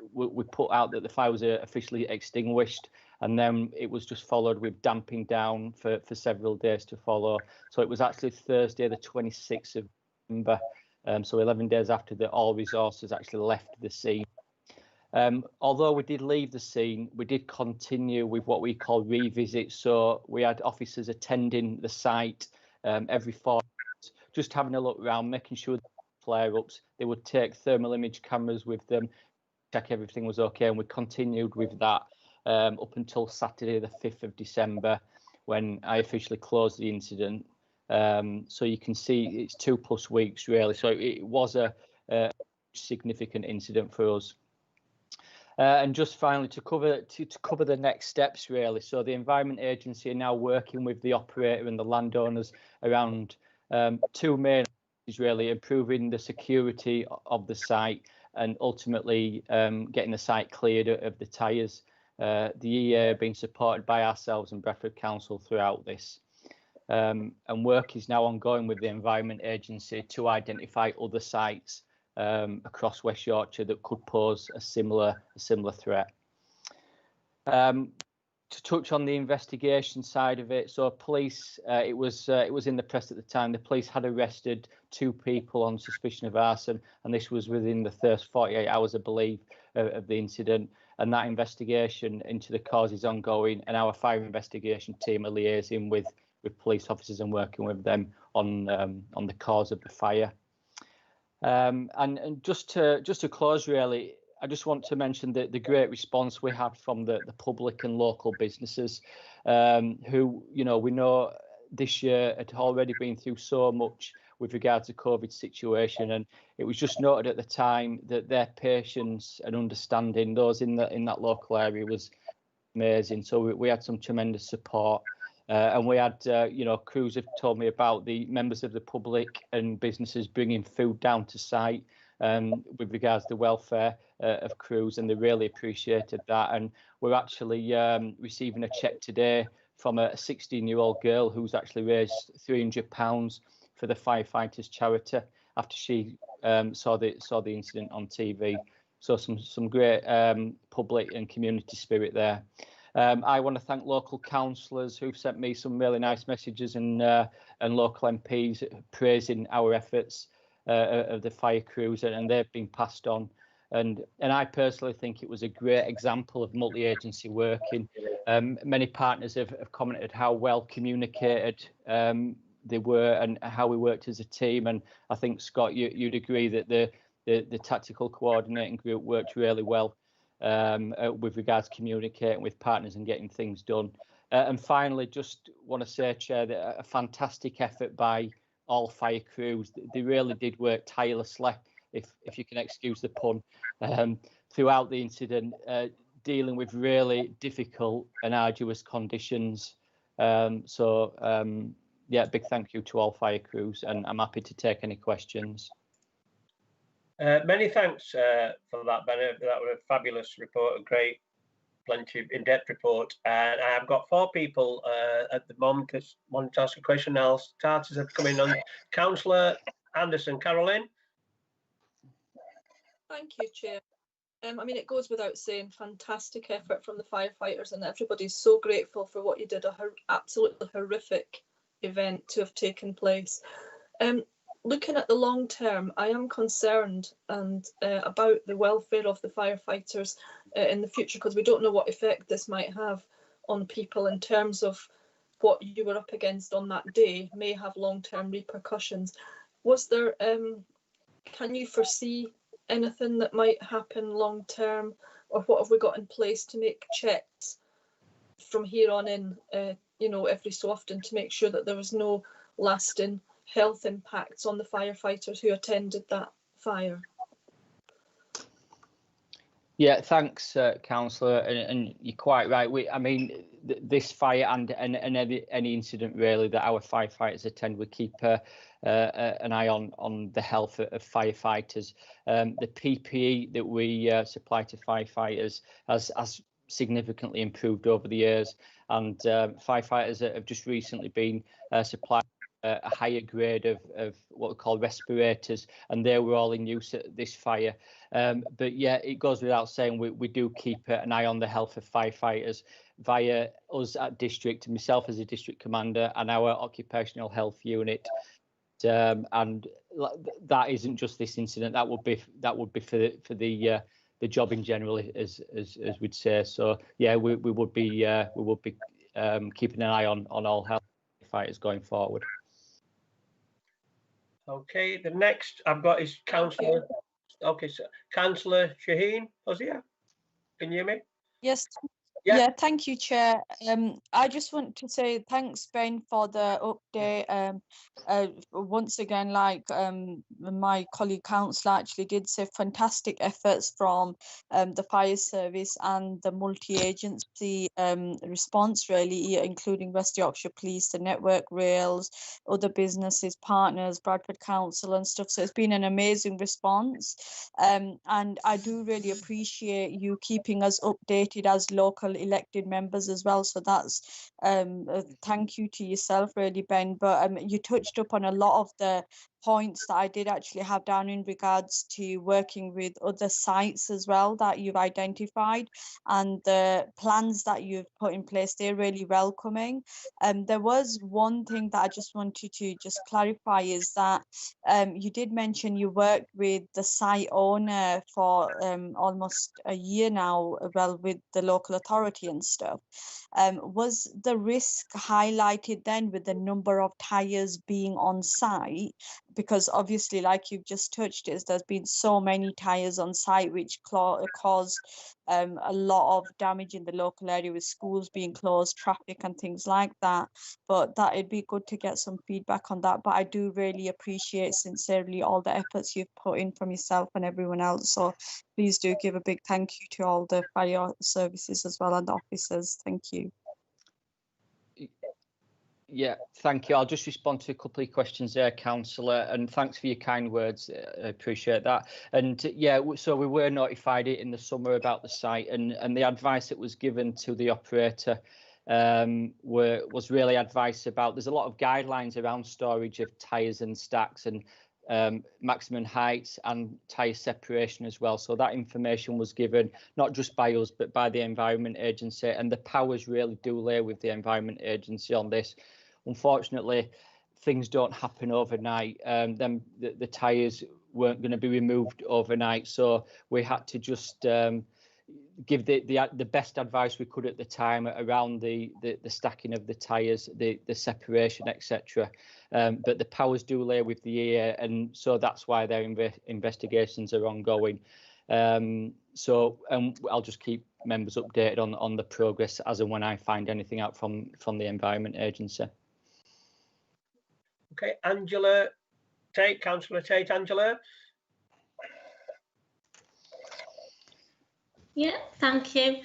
put out that the fire was officially extinguished, and then it was just followed with damping down for several days to follow. So it was actually Thursday the 26th of November, so 11 days after all resources actually left the scene. Although we did leave the scene, we did continue with what we call revisits. So we had officers attending the site every 4 months, just having a look around, making sure the flare-ups. They would take thermal image cameras with them, check everything was okay, and we continued with that up until Saturday the 5th of December, when I officially closed the incident. So you can see it's 2+ weeks really. So it was a significant incident for us. And just finally, to cover the next steps, really. So the Environment Agency are now working with the operator and the landowners around two main issues, really: improving the security of the site and ultimately getting the site cleared of the tyres. The EA being supported by ourselves and Bradford Council throughout this. And work is now ongoing with the Environment Agency to identify other sites across West Yorkshire that could pose a similar threat. To touch on the investigation side of it, so police, it was in the press at the time. The police had arrested 2 people on suspicion of arson, and this was within the first 48 hours, I believe, of the incident. And that investigation into the cause is ongoing, and our fire investigation team are liaising with police officers and working with them on the cause of the fire. And just to close, really, I just want to mention the great response we had from the public and local businesses, who, you know, we know this year had already been through so much with regards to COVID situation, and it was just noted at the time that their patience and understanding, those in that local area, was amazing. So we had some tremendous support. And we had, you know, crews have told me about the members of the public and businesses bringing food down to site with regards to the welfare of crews, and they really appreciated that. And we're actually receiving a cheque today from a 16-year-old girl who's actually raised £300 for the firefighters charity after she saw the incident on TV. So some great public and community spirit there. I want to thank local councillors who've sent me some really nice messages, and local MPs praising our efforts of the fire crews, and they've been passed on. And I personally think it was a great example of multi-agency working. Many partners have commented how well communicated they were and how we worked as a team. And I think, Scott, you'd agree that the tactical coordinating group worked really well with regards to communicating with partners and getting things done. And finally, just want to say, Chair, that a fantastic effort by all fire crews. They really did work tirelessly, if you can excuse the pun, throughout the incident, dealing with really difficult and arduous conditions. Yeah, big thank you to all fire crews, and I'm happy to take any questions. Many thanks for that, Ben. That was a fabulous report, a great, plenty in-depth report. And I've got 4 people at the moment that want to ask a question now. Starters have come in on. Councillor Anderson, Caroline. Thank you, Chair. I mean, it goes without saying, fantastic effort from the firefighters, and everybody's so grateful for what you did. Absolutely horrific event to have taken place. Looking at the long term, I am concerned about the welfare of the firefighters in the future, because we don't know what effect this might have on people in terms of what you were up against on that day may have long-term repercussions. Was there, can you foresee anything that might happen long-term, or what have we got in place to make checks from here on in, you know, every so often, to make sure that there was no lasting health impacts on the firefighters who attended that fire? Yeah, thanks, Councillor, and you're quite right. I mean, this fire and any incident really that our firefighters attend, we keep an eye on the health of firefighters. The PPE that we supply to firefighters has significantly improved over the years, and firefighters have just recently been supplied a higher grade of what we call respirators, and they were all in use at this fire. But yeah, it goes without saying we do keep an eye on the health of firefighters via us at district, myself as a district commander, and our occupational health unit. And that isn't just this incident. That would be for the job in general, as we'd say. So yeah, we would be keeping an eye on all health fighters going forward. Okay, the next I've got is Councillor. Okay, so Councillor Shaheen, was here? Can you hear me? Yes. Yeah, thank you, Chair. I just want to say thanks, Ben, for the update. Once again, like my colleague councillor actually did say, fantastic efforts from the fire service and the multi-agency response, really, including West Yorkshire Police, the Network Rails, other businesses, partners, Bradford Council and stuff. So it's been an amazing response. And I do really appreciate you keeping us updated as local elected members as well. So that's thank you to yourself, really, Ben. But you touched up on a lot of the points that I did actually have down in regards to working with other sites as well that you've identified, and the plans that you've put in place. They're really welcoming. There was one thing that I just wanted to just clarify, is that you did mention you worked with the site owner for almost a year now, well, with the local authority and stuff. Was the risk highlighted then with the number of tyres being on site? Because obviously, like you've just touched, there's been so many tyres on site which caused a lot of damage in the local area, with schools being closed, traffic and things like that. But that it'd be good to get some feedback on that. But I do really appreciate sincerely all the efforts you've put in from yourself and everyone else. So please do give a big thank you to all the fire services as well and the officers. Thank you. Yeah, thank you. I'll just respond to a couple of questions there, Councillor, and thanks for your kind words. I appreciate that. And yeah, so we were notified in the summer about the site, and the advice that was given to the operator was really advice about, there's a lot of guidelines around storage of tyres and stacks, and maximum heights and tyre separation as well. So that information was given not just by us but by the Environment Agency, and the powers really do lay with the Environment Agency on this. Unfortunately, things don't happen overnight. The tyres weren't going to be removed overnight, so we had to just give the best advice we could at the time around the stacking of the tyres, the separation, etc. But the powers do lay with the EA, and so that's why their investigations are ongoing. So I'll just keep members updated on the progress as and when I find anything out from the Environment Agency. Okay, Angela Tate, Councillor Tate, Angela. Yeah, thank you.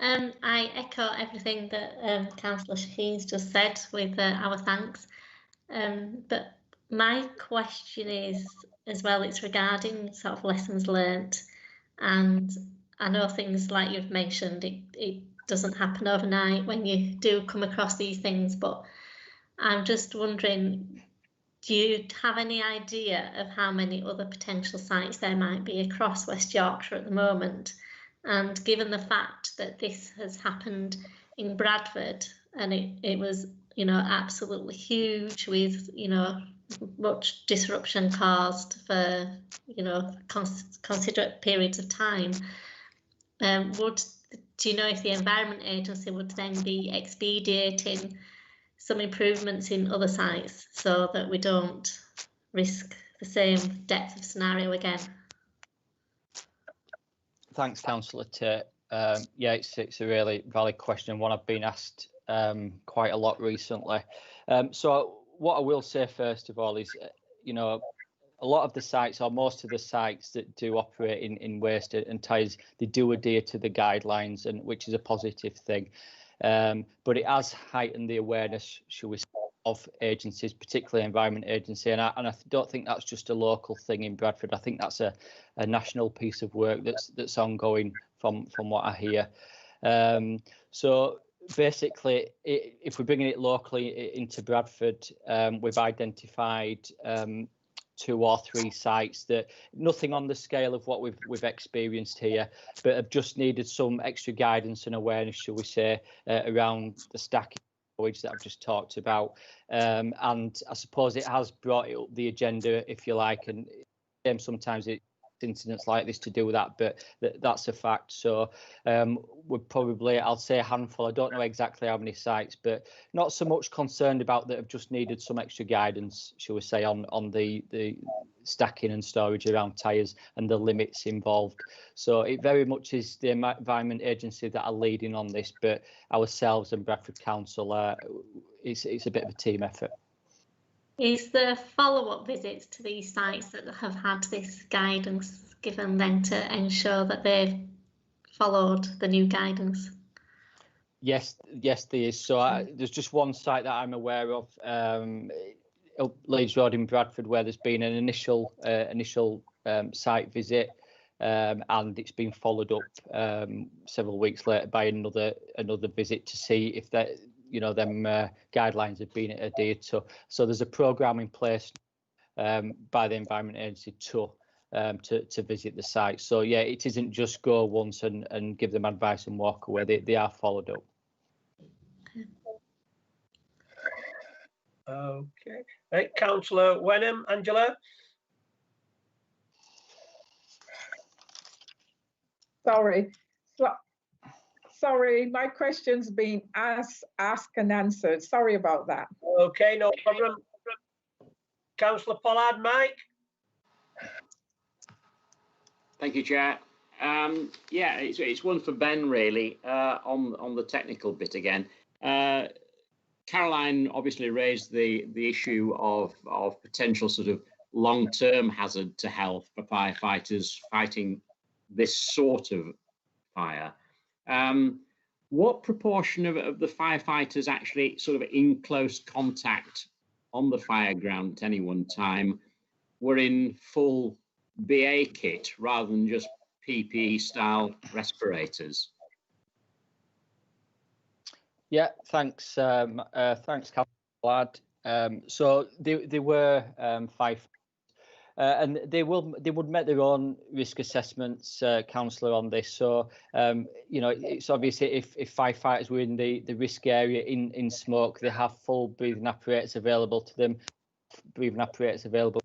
I echo everything that Councillor Shaheen's just said, with our thanks. But my question is, as well, it's regarding sort of lessons learnt. And I know things like you've mentioned, it doesn't happen overnight when you do come across these things, but I'm just wondering, do you have any idea of how many other potential sites there might be across West Yorkshire at the moment? And given the fact that this has happened in Bradford, and it was, you know, absolutely huge, with, you know, much disruption caused for, you know, considerate periods of time, do you know if the Environment Agency would then be expediting some improvements in other sites so that we don't risk the same depth of scenario again? Thanks, Councillor Tate. Yeah, it's a really valid question, one I've been asked quite a lot recently. So what I will say first of all is, you know, a lot of the sites, or most of the sites that do operate in waste and tyres, they do adhere to the guidelines, and which is a positive thing. But it has heightened the awareness, shall we say, of agencies, particularly Environment Agency, and I don't think that's just a local thing in Bradford. I think that's a national piece of work that's ongoing from what I hear. So basically, if we're bringing it locally into Bradford, we've identified 2 or 3 sites that nothing on the scale of what we've experienced here, but have just needed some extra guidance and awareness, shall we say, around the stacking that I've just talked about. And I suppose it has brought it up the agenda, if you like, and sometimes incidents like this to do that, but that's a fact. So we're probably, I'll say a handful. I don't know exactly how many sites, but not so much concerned about that have just needed some extra guidance, shall we say, on the stacking and storage around tyres and the limits involved. So it very much is the Environment Agency that are leading on this, but ourselves and Bradford Council, it's a bit of a team effort. Is there follow-up visits to these sites that have had this guidance given then to ensure that they've followed the new guidance? Yes, there is. So there's just one site that I'm aware of, up Leeds Road in Bradford, where there's been an initial site visit, and it's been followed up several weeks later by another visit to see if that, them guidelines have been adhered to. So there's a programme in place by the Environment Agency to visit the site. So yeah, it isn't just go once and give them advice and walk away. They are followed up. Okay. Right, Councillor Wenham, Angela. Sorry, my question's been asked and answered. Sorry about that. Okay, no problem. Councillor Pollard, Mike. Thank you, Chair. Yeah, it's one for Ben really, on the technical bit again. Caroline obviously raised the issue of potential sort of long-term hazard to health for firefighters fighting this sort of fire. What proportion of the firefighters actually sort of in close contact on the fire ground at any one time were in full BA kit rather than just PPE style respirators? Yeah, thanks, Councillor. So they were five, and they would make their own risk assessments, Councillor, on this. So it's obviously if firefighters were in the risk area in smoke, they have full breathing apparatus available to them. Breathing apparatus available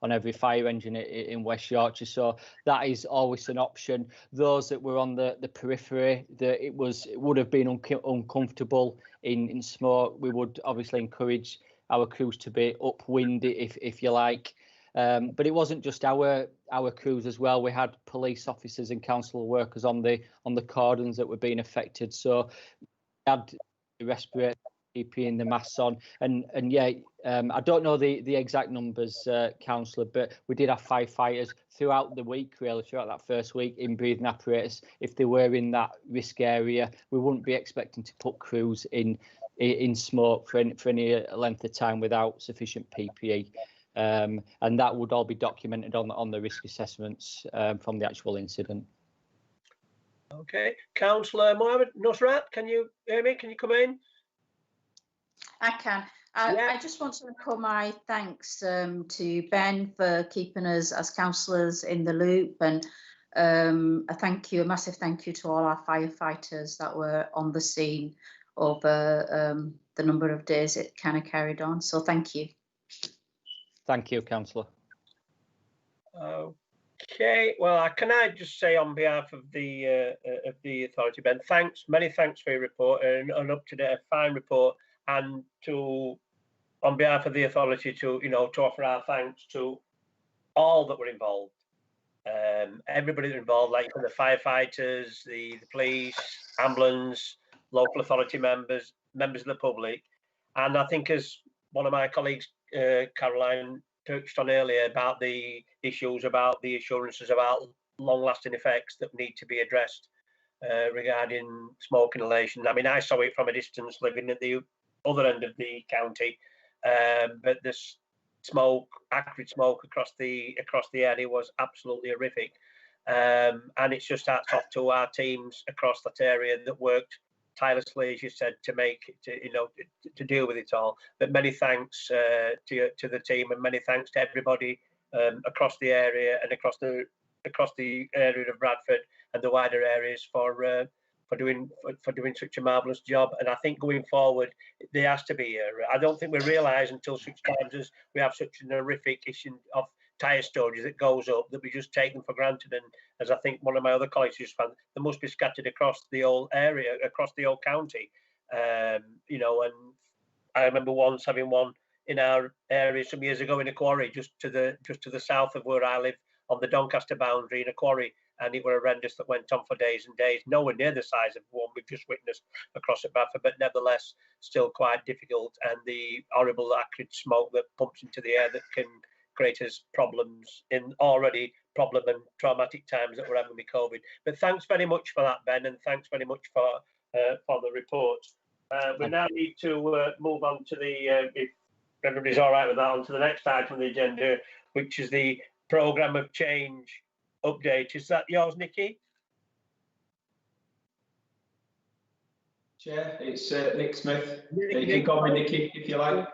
on every fire engine in West Yorkshire, so that is always an option. Those that were on the periphery, that it would have been uncomfortable in smoke, we would obviously encourage our crews to be upwind, if you like. But it wasn't just our crews as well. We had police officers and council workers on the cordons that were being affected. So we had the respirator, PPE and the masks on, and yeah, I don't know the exact numbers, Councillor, but we did have firefighters throughout the week, really, throughout that first week in breathing apparatus. If they were in that risk area, we wouldn't be expecting to put crews in smoke for any length of time without sufficient PPE. And that would all be documented on the risk assessments from the actual incident. Okay, Councillor Mohammed Nusrat, can you hear me? Can you come in? I can. I just want to echo my thanks to Ben for keeping us as councillors in the loop, and a massive thank you to all our firefighters that were on the scene over the number of days it kind of carried on. So thank you. Thank you, Councillor. Okay, well, can I just say on behalf of the authority, Ben, many thanks for your report, and an up-to-date, fine report, and on behalf of the authority to offer our thanks to all that were involved, everybody that involved, like from the firefighters, the police, ambulance, local authority members of the public, and I think as one of my colleagues, Caroline, touched on earlier about the issues, about the assurances about long-lasting effects that need to be addressed regarding smoke inhalation. I mean, I saw it from a distance living at the other end of the county, but this acrid smoke across the area was absolutely horrific, and it's just hats off to our teams across that area that worked tirelessly, as you said, to deal with it all. But many thanks to the team, and many thanks to everybody across the area and across the area of Bradford and the wider areas for doing such a marvellous job. And I think going forward, there has to be I don't think we realise until such times as we have such an horrific issue of tyre storage that goes up, that we just take them for granted. And as I think one of my other colleagues just found, they must be scattered across the whole area, across the whole county. You know, and I remember once having one in our area some years ago in a quarry just to the south of where I live, on the Doncaster boundary, in a quarry, and it were horrendous that went on for days and days, nowhere near the size of one we've just witnessed across at Bradford, but nevertheless still quite difficult, and the horrible acrid smoke that pumps into the air that can create us problems in already problem and traumatic times that we're having with COVID. But thanks very much for that, Ben, and thanks very much for the report. We now need to move on to the, if everybody's all right with that, on to the next item on the agenda, which is the programme of change update. Is that yours, Nikki? Chair, it's Nick Smith. You can call me Nikki if you like.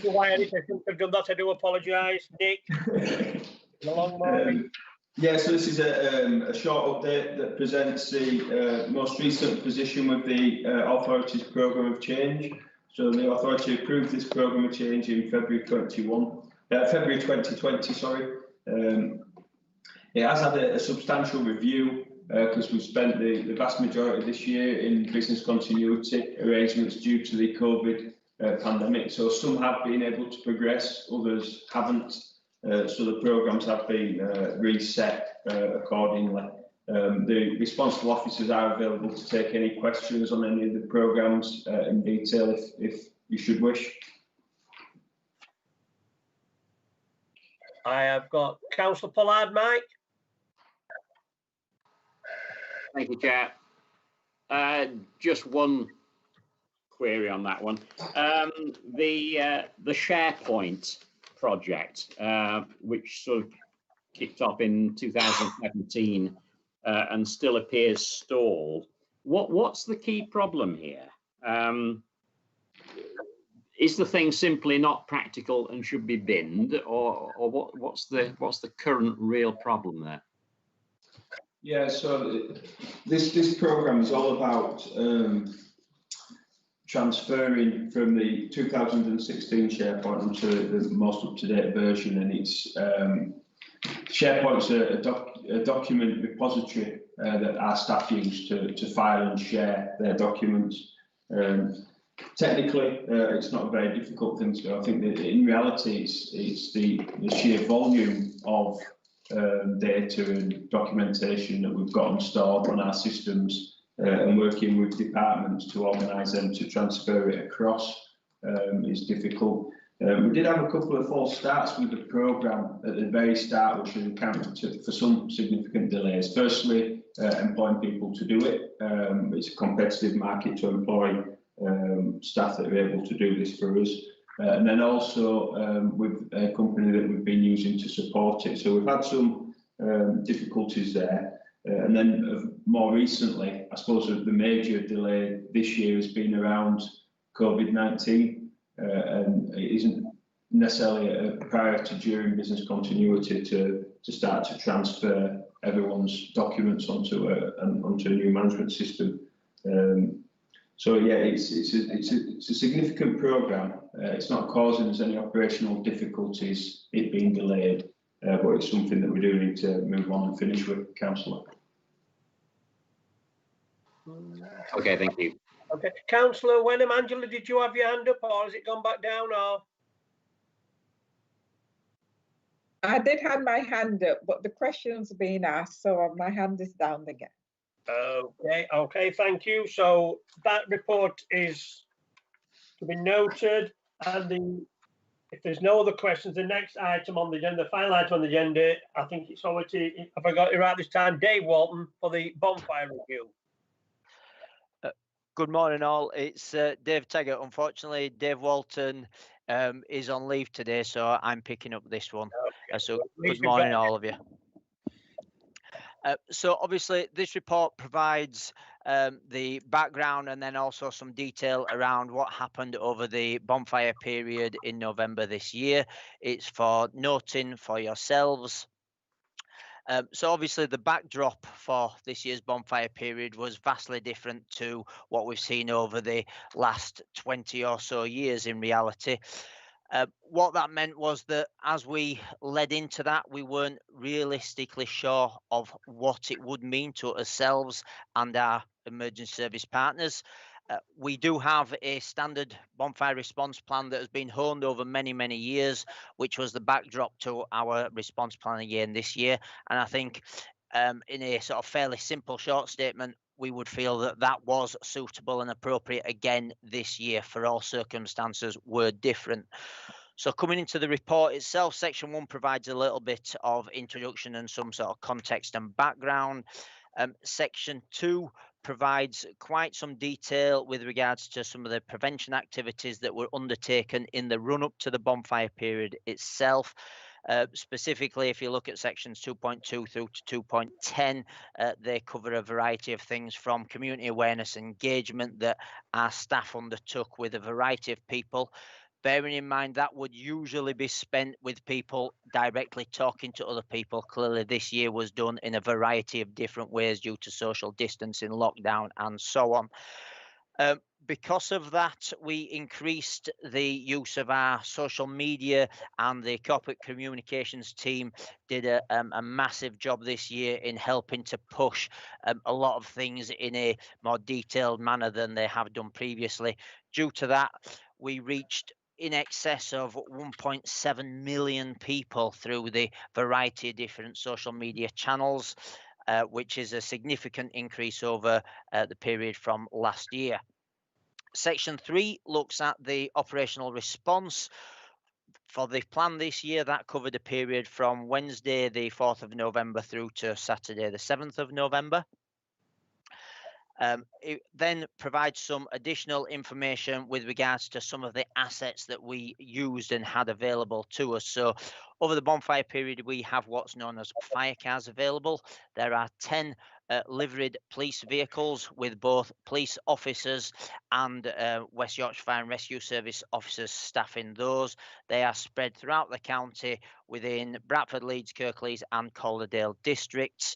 Why anything I've done that, I do apologise, Nick. A long morning. Yeah, so this is a short update that presents the most recent position with the authority's programme of change. So the authority approved this programme of change in February 2020, sorry. It has had a substantial review because we've spent the vast majority of this year in business continuity arrangements due to the COVID pandemic. So some have been able to progress, others haven't. So the programmes have been reset accordingly. The responsible officers are available to take any questions on any of the programmes in detail if you should wish. I have got Councillor Pollard, Mike. Thank you, Chair. Just one query on that one. The SharePoint project, which sort of kicked off in 2017 and still appears stalled. What's the key problem here? Is the thing simply not practical and should be binned, or what's the current real problem there? Yeah, so this programme is all about transferring from the 2016 SharePoint onto the most up-to-date version, and it's SharePoint's a document repository that our staff use to file and share their documents. Technically, it's not a very difficult thing to do. I think that in reality, it's the sheer volume of data and documentation that we've got stored on our systems and working with departments to organise them to transfer it across is difficult. We did have a couple of false starts with the programme at the very start, which accounted for some significant delays. Firstly, employing people to do it. It's a competitive market to employ staff that are able to do this for us. And then also with a company that we've been using to support it. So we've had some difficulties there. And then more recently, I suppose the major delay this year has been around COVID-19. And it isn't necessarily a priority during business continuity to start to transfer everyone's documents onto a new management system. So yeah, it's a significant programme. It's not causing us any operational difficulties, it being delayed, but it's something that we do need to move on and finish with, Councillor. Okay, thank you. Okay, Councillor Wenham, Angela, did you have your hand up, or has it gone back down? Or I did have my hand up, but the question's been asked, so my hand is down again. Okay, thank you. So that report is to be noted, and if there's no other questions, the next item on the agenda, the final item on the agenda, I think it's over to, if I got it right this time, Dave Walton for the bonfire review. Good morning, all. It's Dave Taggart. Unfortunately, Dave Walton is on leave today, so I'm picking up this one. Okay. So good morning, all of you. So obviously, this report provides the background and then also some detail around what happened over the bonfire period in November this year. It's for noting for yourselves. So obviously the backdrop for this year's bonfire period was vastly different to what we've seen over the last 20 or so years in reality. What that meant was that as we led into that, we weren't realistically sure of what it would mean to ourselves and our emergency service partners. We do have a standard bonfire response plan that has been honed over many, many years, which was the backdrop to our response plan again this year. And I think in a sort of fairly simple short statement, we would feel that that was suitable and appropriate again this year, for all circumstances were different. So coming into the report itself, section 1 provides a little bit of introduction and some sort of context and background. Section 2 provides quite some detail with regards to some of the prevention activities that were undertaken in the run-up to the bonfire period itself. Specifically, if you look at sections 2.2 through to 2.10, they cover a variety of things from community awareness and engagement that our staff undertook with a variety of people. Bearing in mind that would usually be spent with people directly talking to other people. Clearly, this year was done in a variety of different ways due to social distancing, lockdown, and so on. Because of that, we increased the use of our social media, and the corporate communications team did a massive job this year in helping to push a lot of things in a more detailed manner than they have done previously. Due to that, we reached in excess of 1.7 million people through the variety of different social media channels, which is a significant increase over the period from last year. Section 3 looks at the operational response. For the plan this year, that covered a period from Wednesday the 4th of November through to Saturday the 7th of November. It then provides some additional information with regards to some of the assets that we used and had available to us. So over the bonfire period, we have what's known as fire cars available. There are 10 liveried police vehicles with both police officers and West Yorkshire Fire and Rescue Service officers staffing those. They are spread throughout the county within Bradford, Leeds, Kirklees and Calderdale districts.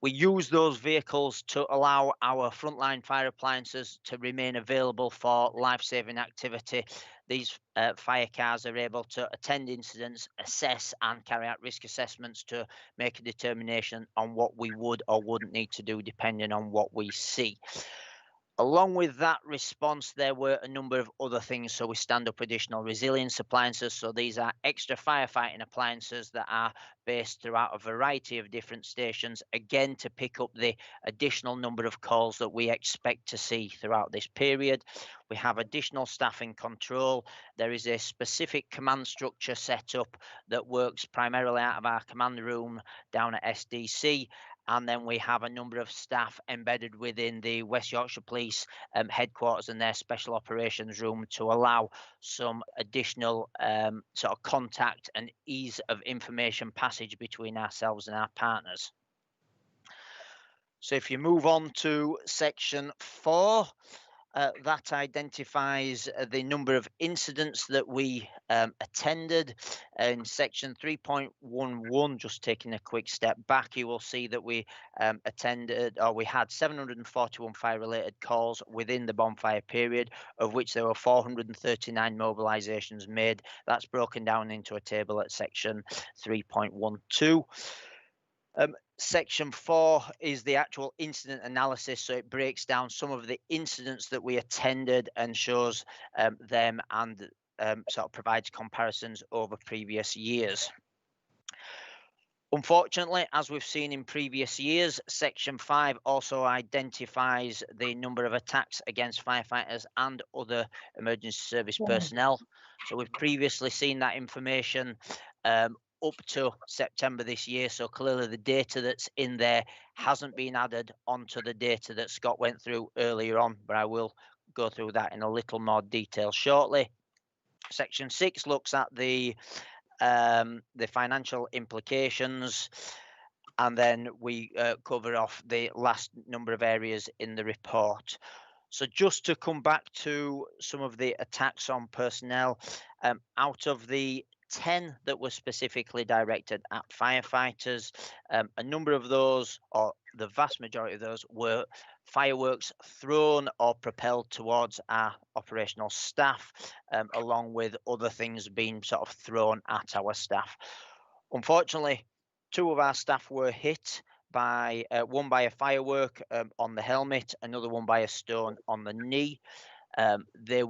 We use those vehicles to allow our frontline fire appliances to remain available for life-saving activity. These fire cars are able to attend incidents, assess and carry out risk assessments to make a determination on what we would or wouldn't need to do depending on what we see. Along with that response, there were a number of other things. So we stand up additional resilience appliances. So these are extra firefighting appliances that are based throughout a variety of different stations, again, to pick up the additional number of calls that we expect to see throughout this period. We have additional staff in control. There is a specific command structure set up that works primarily out of our command room down at SDC. And then we have a number of staff embedded within the West Yorkshire Police headquarters and their special operations room to allow some additional sort of contact and ease of information passage between ourselves and our partners. So if you move on to section 4, that identifies the number of incidents that we attended. In section 3.11, just taking a quick step back, you will see that we we had 741 fire-related calls within the bonfire period, of which there were 439 mobilisations made. That's broken down into a table at section 3.12. Section 4 is the actual incident analysis, so it breaks down some of the incidents that we attended and shows them and sort of provides comparisons over previous years. Unfortunately, as we've seen in previous years, Section 5 also identifies the number of attacks against firefighters and other emergency service personnel. So we've previously seen that information up to September this year, so clearly the data that's in there hasn't been added onto the data that Scott went through earlier on, but I will go through that in a little more detail shortly. Section 6 looks at the financial implications, and then we cover off the last number of areas in the report. So just to come back to some of the attacks on personnel, out of the 10 that were specifically directed at firefighters. A number of those, or the vast majority of those, were fireworks thrown or propelled towards our operational staff, along with other things being sort of thrown at our staff. Unfortunately, 2 of our staff were hit by one by a firework on the helmet, another one by a stone on the knee. They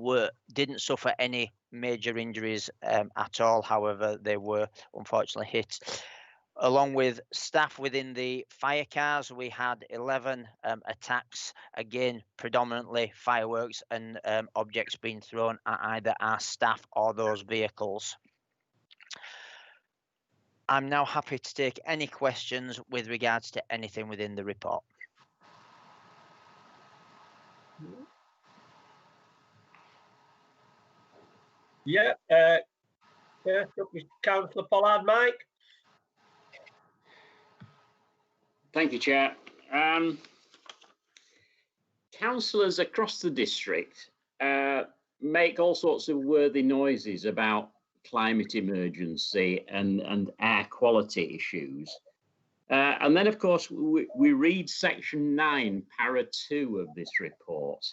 didn't suffer any major injuries at all. However, they were unfortunately hit. Along with staff within the fire cars, we had 11 attacks, again predominantly fireworks and objects being thrown at either our staff or those vehicles. I'm now happy to take any questions with regards to anything within the report. Yeah, Councillor Pollard, Mike. Thank you, Chair. Councillors across the district make all sorts of worthy noises about climate emergency and air quality issues. And then, of course, we read section 9, para 2 of this report.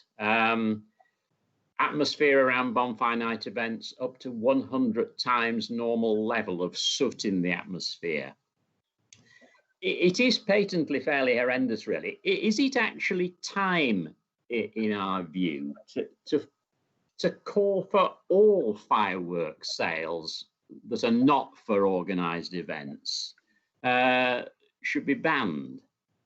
Atmosphere around bonfire night events up to 100 times normal level of soot in the atmosphere. It is patently fairly horrendous, really. Is it actually time, in our view, to call for all fireworks sales that are not for organised events should be banned?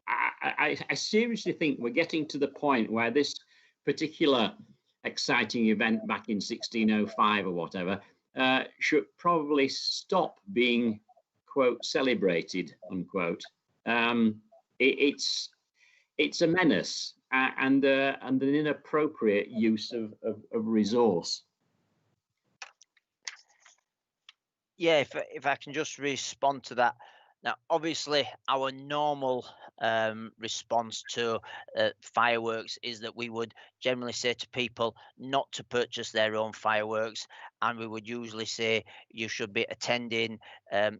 I seriously think we're getting to the point where this particular exciting event back in 1605 or whatever should probably stop being, quote, celebrated, unquote. It's a menace and an inappropriate use of resource. Yeah, if I can just respond to that. Now, obviously, our normal response to fireworks is that we would generally say to people not to purchase their own fireworks, and we would usually say you should be attending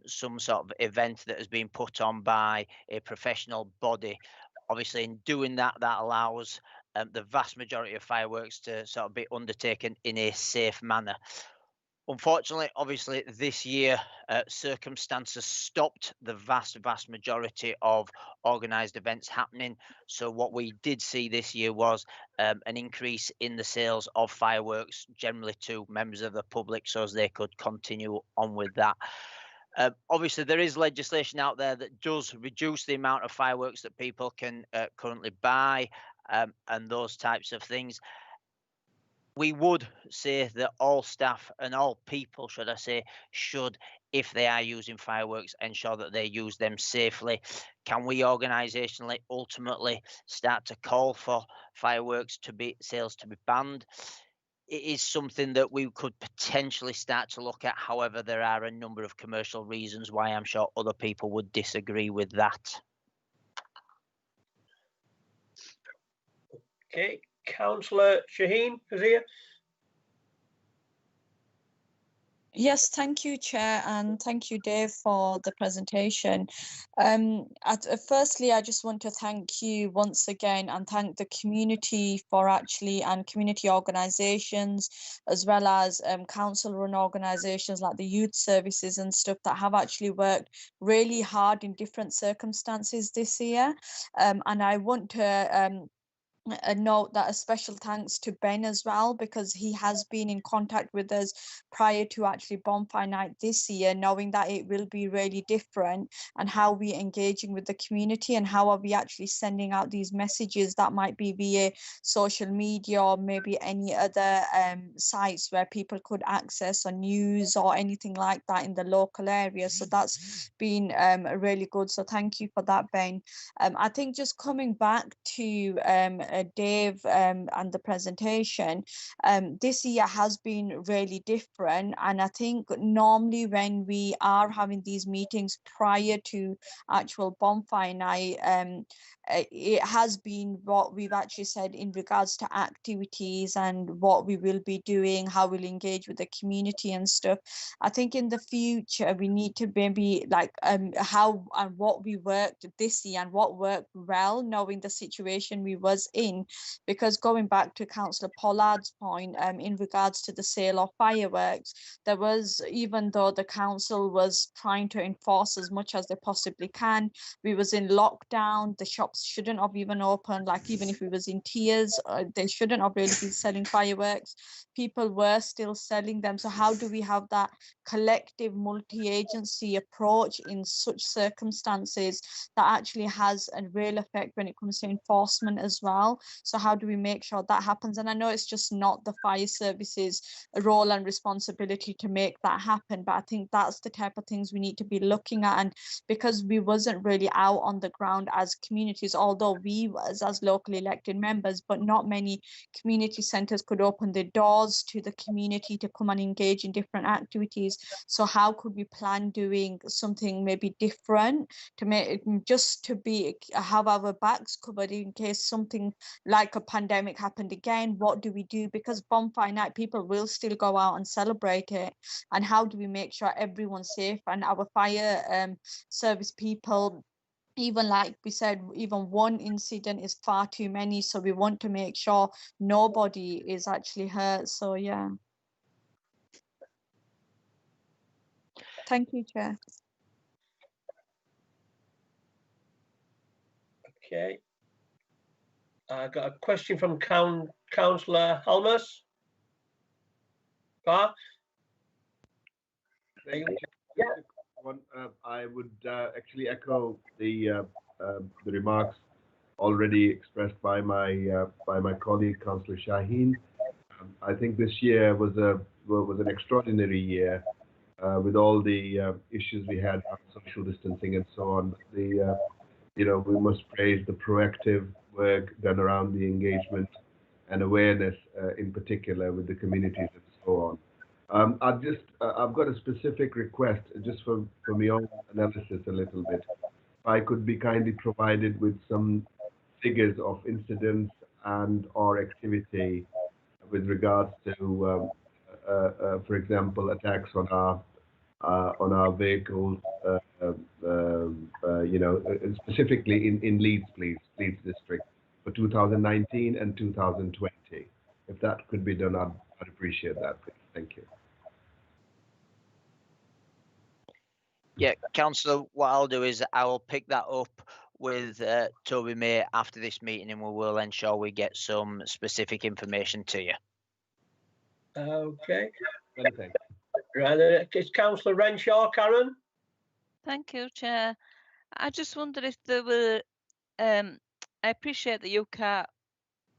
some sort of event that has been put on by a professional body. Obviously, in doing that, that allows the vast majority of fireworks to sort of be undertaken in a safe manner. Unfortunately, obviously, this year, circumstances stopped the vast majority of organised events happening. So what we did see this year was an increase in the sales of fireworks, generally to members of the public, so as they could continue on with that. Obviously, there is legislation out there that does reduce the amount of fireworks that people can currently buy and those types of things. We would say that all staff and all people, should I say, should, if they are using fireworks, ensure that they use them safely. Can we organisationally ultimately start to call for fireworks sales to be banned? It is something that we could potentially start to look at. However, there are a number of commercial reasons why I'm sure other people would disagree with that. Okay. Councillor Shaheen Fazia. Yes, thank you, Chair, and thank you, Dave, for the presentation. Firstly, I just want to thank you once again and thank the community and community organisations, as well as council-run organisations like the youth services and stuff that have actually worked really hard in different circumstances this year. And I want to note that a special thanks to Ben as well, because he has been in contact with us prior to actually bonfire night this year, knowing that it will be really different, and how we engaging with the community and how are we actually sending out these messages that might be via social media or maybe any other sites where people could access on news or anything like that in the local area. So that's been really good. So thank you for that, Ben. I think just coming back to Dave and the presentation, this year has been really different. And I think normally when we are having these meetings prior to actual bonfire night, it has been what we've actually said in regards to activities and what we will be doing, how we'll engage with the community and stuff. I think in the future we need to maybe like how and what we worked this year and what worked well, knowing the situation we was in, because going back to Councillor Pollard's point, in regards to the sale of fireworks, there was, even though the council was trying to enforce as much as they possibly can, we was in lockdown, the shops shouldn't have even opened, like even if we was in tears, they shouldn't have really been selling fireworks. People were still selling them. So how do we have that collective multi-agency approach in such circumstances that actually has a real effect when it comes to enforcement as well? So how do we make sure that happens? And I know it's just not the fire services role and responsibility to make that happen, but I think that's the type of things we need to be looking at. And because we wasn't really out on the ground as communities, although we was as locally elected members, but not many community centres could open their doors to the community to come and engage in different activities. So how could we plan doing something maybe different to make, just to be, have our backs covered in case something like a pandemic happened again? What do we do? Because bonfire night, people will still go out and celebrate it. And how do we make sure everyone's safe and our fire service people, even like we said, even one incident is far too many. So we want to make sure nobody is actually hurt. So yeah. Thank you, Chair. Okay. I got a question from Councillor Halmers. Yeah. I would actually echo the remarks already expressed by my colleague Councillor Shaheen. I think this year was an extraordinary year with all the issues we had on social distancing and so on. We must praise the proactive work done around the engagement and awareness, in particular with the communities and so on. I've got a specific request just for my own analysis a little bit. If I could be kindly provided with some figures of incidents and or activity with regards to, for example, attacks on our vehicles, specifically in Leeds, please, Leeds district for 2019 and 2020. If that could be done, I'd appreciate that, please. Thank you. Yeah, Councillor, what I'll do is I will pick that up with Toby May after this meeting, and we will ensure we get some specific information to you. Okay. Many thanks. Right, it's Councillor Renshaw, Karen. Thank you, Chair. I just wondered if there were, I appreciate that you can't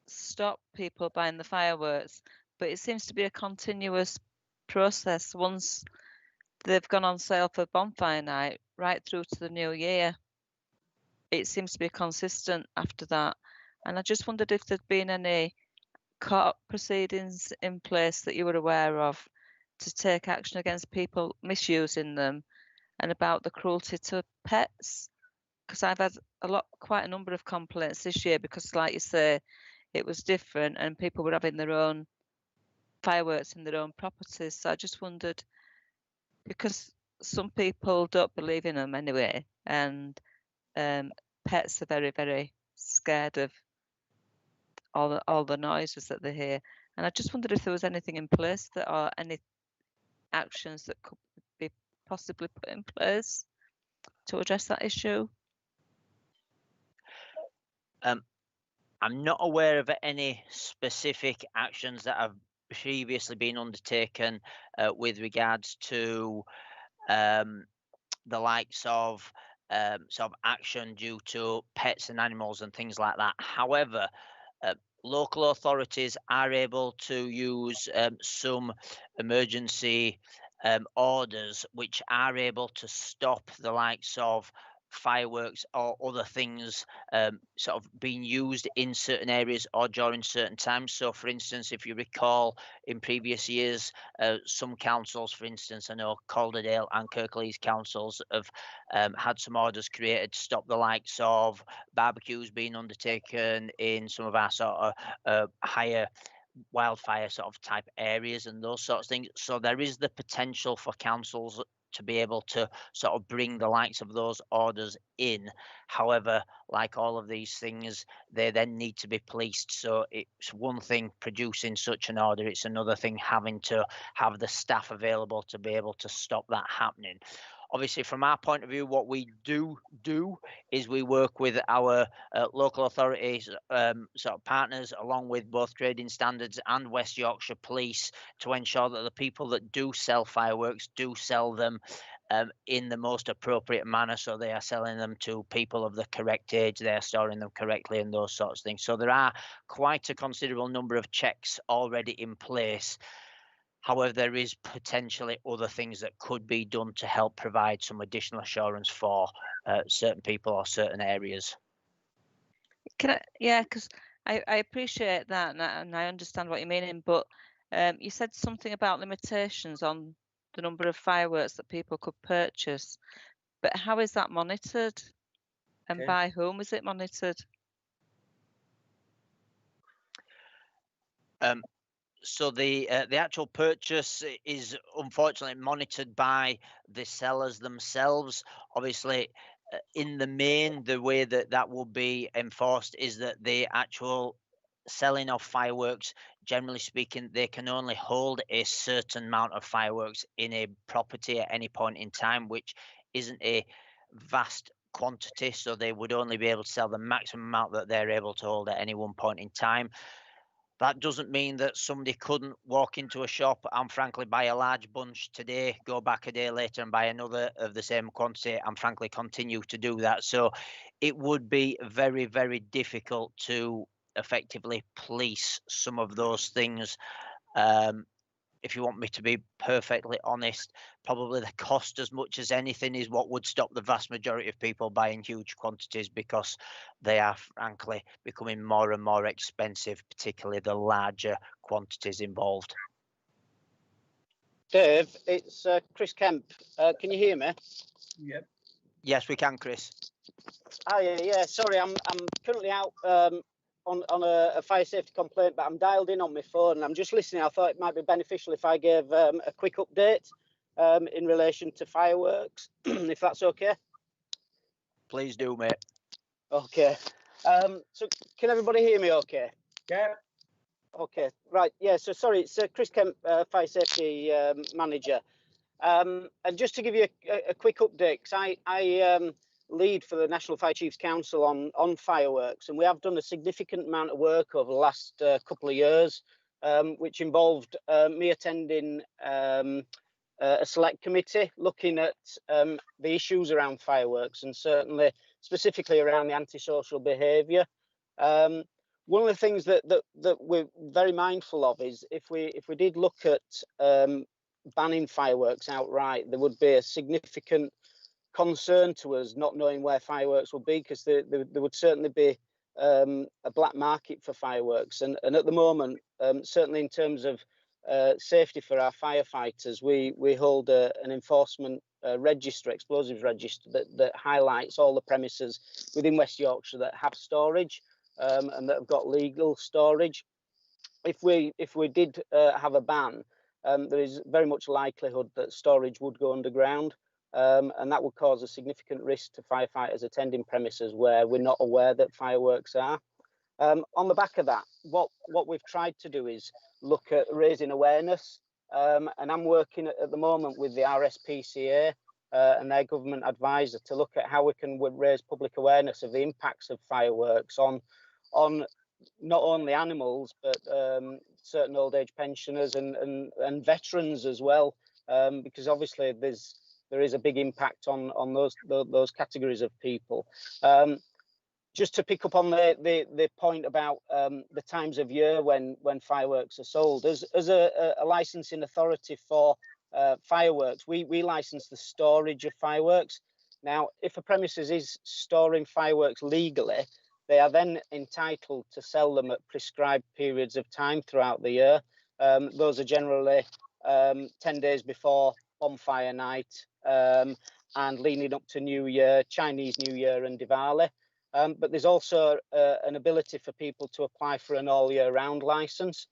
stop people buying the fireworks, but it seems to be a continuous process once they've gone on sale for bonfire night right through to the new year. It seems to be consistent after that. And I just wondered if there'd been any court proceedings in place that you were aware of to take action against people misusing them, and about the cruelty to pets, because I've had quite a number of complaints this year, because like you say, it was different and people were having their own fireworks in their own properties. So I just wondered, because some people don't believe in them anyway, and pets are very, very scared of all the noises that they hear. And I just wondered if there was anything in place that, or any actions that could be possibly put in place to address that issue. I'm not aware of any specific actions that have previously been undertaken with regards to the likes of sort of action due to pets and animals and things like that. However, local authorities are able to use some emergency orders which are able to stop the likes of fireworks or other things sort of being used in certain areas or during certain times. So, for instance, if you recall in previous years, some councils, for instance, I know Calderdale and Kirklees councils have had some orders created to stop the likes of barbecues being undertaken in some of our sort of higher wildfire sort of type areas and those sorts of things. So there is the potential for councils to be able to sort of bring the likes of those orders in. However, like all of these things, they then need to be policed. So it's one thing producing such an order, it's another thing having to have the staff available to be able to stop that happening. Obviously, from our point of view, what we do is we work with our local authorities, sort of partners, along with both Trading Standards and West Yorkshire Police, to ensure that the people that do sell fireworks do sell them in the most appropriate manner. So they are selling them to people of the correct age, they are storing them correctly, and those sorts of things. So there are quite a considerable number of checks already in place. However, there is potentially other things that could be done to help provide some additional assurance for certain people or certain areas. Can I, yeah, because I appreciate that and I understand what you're meaning, but you said something about limitations on the number of fireworks that people could purchase. But how is that monitored? And by whom is it monitored? So the actual purchase is unfortunately monitored by the sellers themselves. Obviously, in the main, the way that that will be enforced is that the actual selling of fireworks, generally speaking, they can only hold a certain amount of fireworks in a property at any point in time, which isn't a vast quantity. So they would only be able to sell the maximum amount that they're able to hold at any one point in time. That doesn't mean that somebody couldn't walk into a shop and frankly buy a large bunch today, go back a day later and buy another of the same quantity and frankly continue to do that. So it would be very, very difficult to effectively police some of those things. If you want me to be perfectly honest, probably the cost as much as anything is what would stop the vast majority of people buying huge quantities, because they are frankly becoming more and more expensive, particularly the larger quantities involved. Dave, it's Chris Kemp. Can you hear me? Yep. Yes, we can, Chris. Oh yeah. Sorry, I'm currently out on a fire safety complaint, but I'm dialed in on my phone and I'm just listening. I thought it might be beneficial if I gave a quick update in relation to fireworks, if that's okay. Please do, mate. Okay. So can everybody hear me okay? Yeah. Okay, right. Yeah, so sorry, it's Chris Kemp, fire safety manager. And just to give you a quick update, because I lead for the National Fire Chiefs Council on fireworks, and we have done a significant amount of work over the last couple of years, which involved me attending a select committee looking at the issues around fireworks and certainly specifically around the antisocial behaviour. One of the things that we're very mindful of is if we did look at banning fireworks outright, there would be a significant concern to us not knowing where fireworks would be, because there would certainly be a black market for fireworks, and at the moment, certainly in terms of safety for our firefighters, we hold an enforcement register, explosives register, that highlights all the premises within West Yorkshire that have storage and that have got legal storage. If we did have a ban, there is very much likelihood that storage would go underground, and that would cause a significant risk to firefighters attending premises where we're not aware that fireworks are. On the back of that, what we've tried to do is look at raising awareness, and I'm working at the moment with the RSPCA and their government advisor to look at how we can raise public awareness of the impacts of fireworks on not only animals but certain old age pensioners and veterans as well, because obviously there is a big impact on those categories of people. Just to pick up on the point about the times of year when fireworks are sold, as a licensing authority for fireworks, we license the storage of fireworks. Now, if a premises is storing fireworks legally, they are then entitled to sell them at prescribed periods of time throughout the year. Those are generally 10 days before bonfire night and leading up to New Year, Chinese New Year and Diwali. But there's also an ability for people to apply for an all year round licence.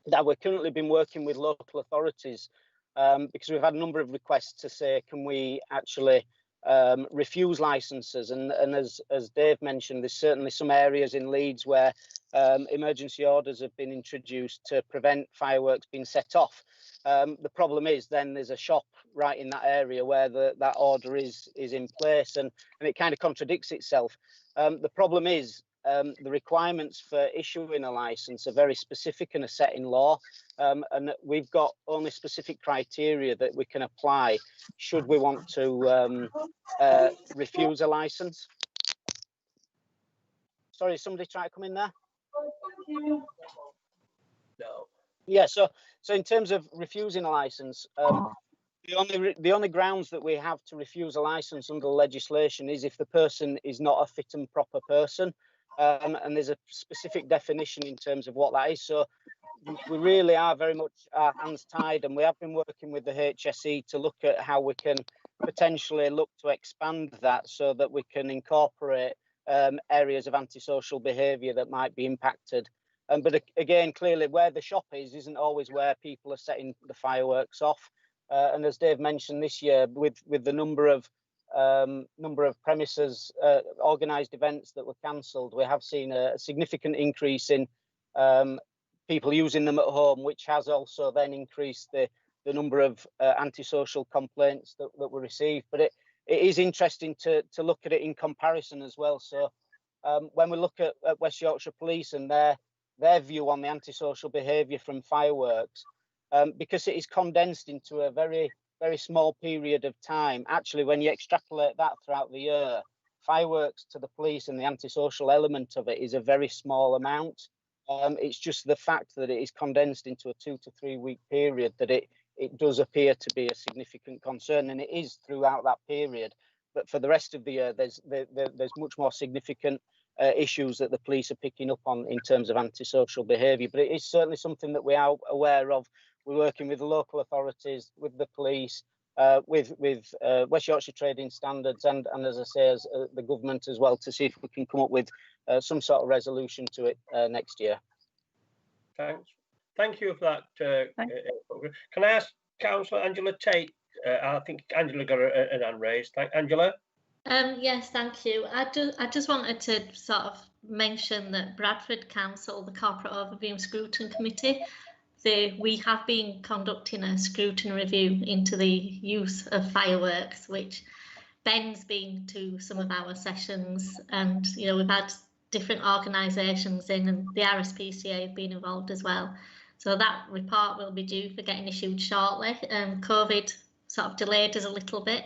That we're currently been working with local authorities because we've had a number of requests to say, can we actually refuse licenses? And as Dave mentioned, there's certainly some areas in Leeds where emergency orders have been introduced to prevent fireworks being set off. The problem is then there's a shop right in that area where that order is in place, and it kind of contradicts itself. The problem is the requirements for issuing a license are very specific and are set in law, and we've got only specific criteria that we can apply should we want to refuse a license. Sorry, somebody try to come in there? No. Yeah, so in terms of refusing a license, the only grounds that we have to refuse a license under legislation is if the person is not a fit and proper person. And there's a specific definition in terms of what that is. So we really are very much our hands tied, and we have been working with the HSE to look at how we can potentially look to expand that so that we can incorporate areas of antisocial behaviour that might be impacted. But again, clearly where the shop isn't always where people are setting the fireworks off. And as Dave mentioned, this year with the number of premises organised events that were cancelled, we have seen a significant increase in people using them at home, which has also then increased the number of antisocial complaints that were received. But it is interesting to look at it in comparison as well. So when we look at West Yorkshire Police and their view on the antisocial behaviour from fireworks, because it is condensed into a very small period of time. Actually, when you extrapolate that throughout the year, fireworks to the police and the antisocial element of it is a very small amount. It's just the fact that it is condensed into a 2 to 3 week period that it does appear to be a significant concern, and it is throughout that period. But for the rest of the year, there's much more significant issues that the police are picking up on in terms of antisocial behaviour. But it is certainly something that we are aware of. We're working with the local authorities, with the police, with West Yorkshire Trading Standards, and as I say, as the government as well, to see if we can come up with some sort of resolution to it next year. Thanks. Thank you for that. Can I ask Councillor Angela Tate? I think Angela got an hand raised. Angela? Yes, thank you. I just wanted to sort of mention that Bradford Council, the Corporate Overview and Scrutiny Committee, we have been conducting a scrutiny review into the use of fireworks, which Ben's been to some of our sessions, and we've had different organisations in, and the RSPCA have been involved as well. So that report will be due for getting issued shortly. COVID sort of delayed us a little bit,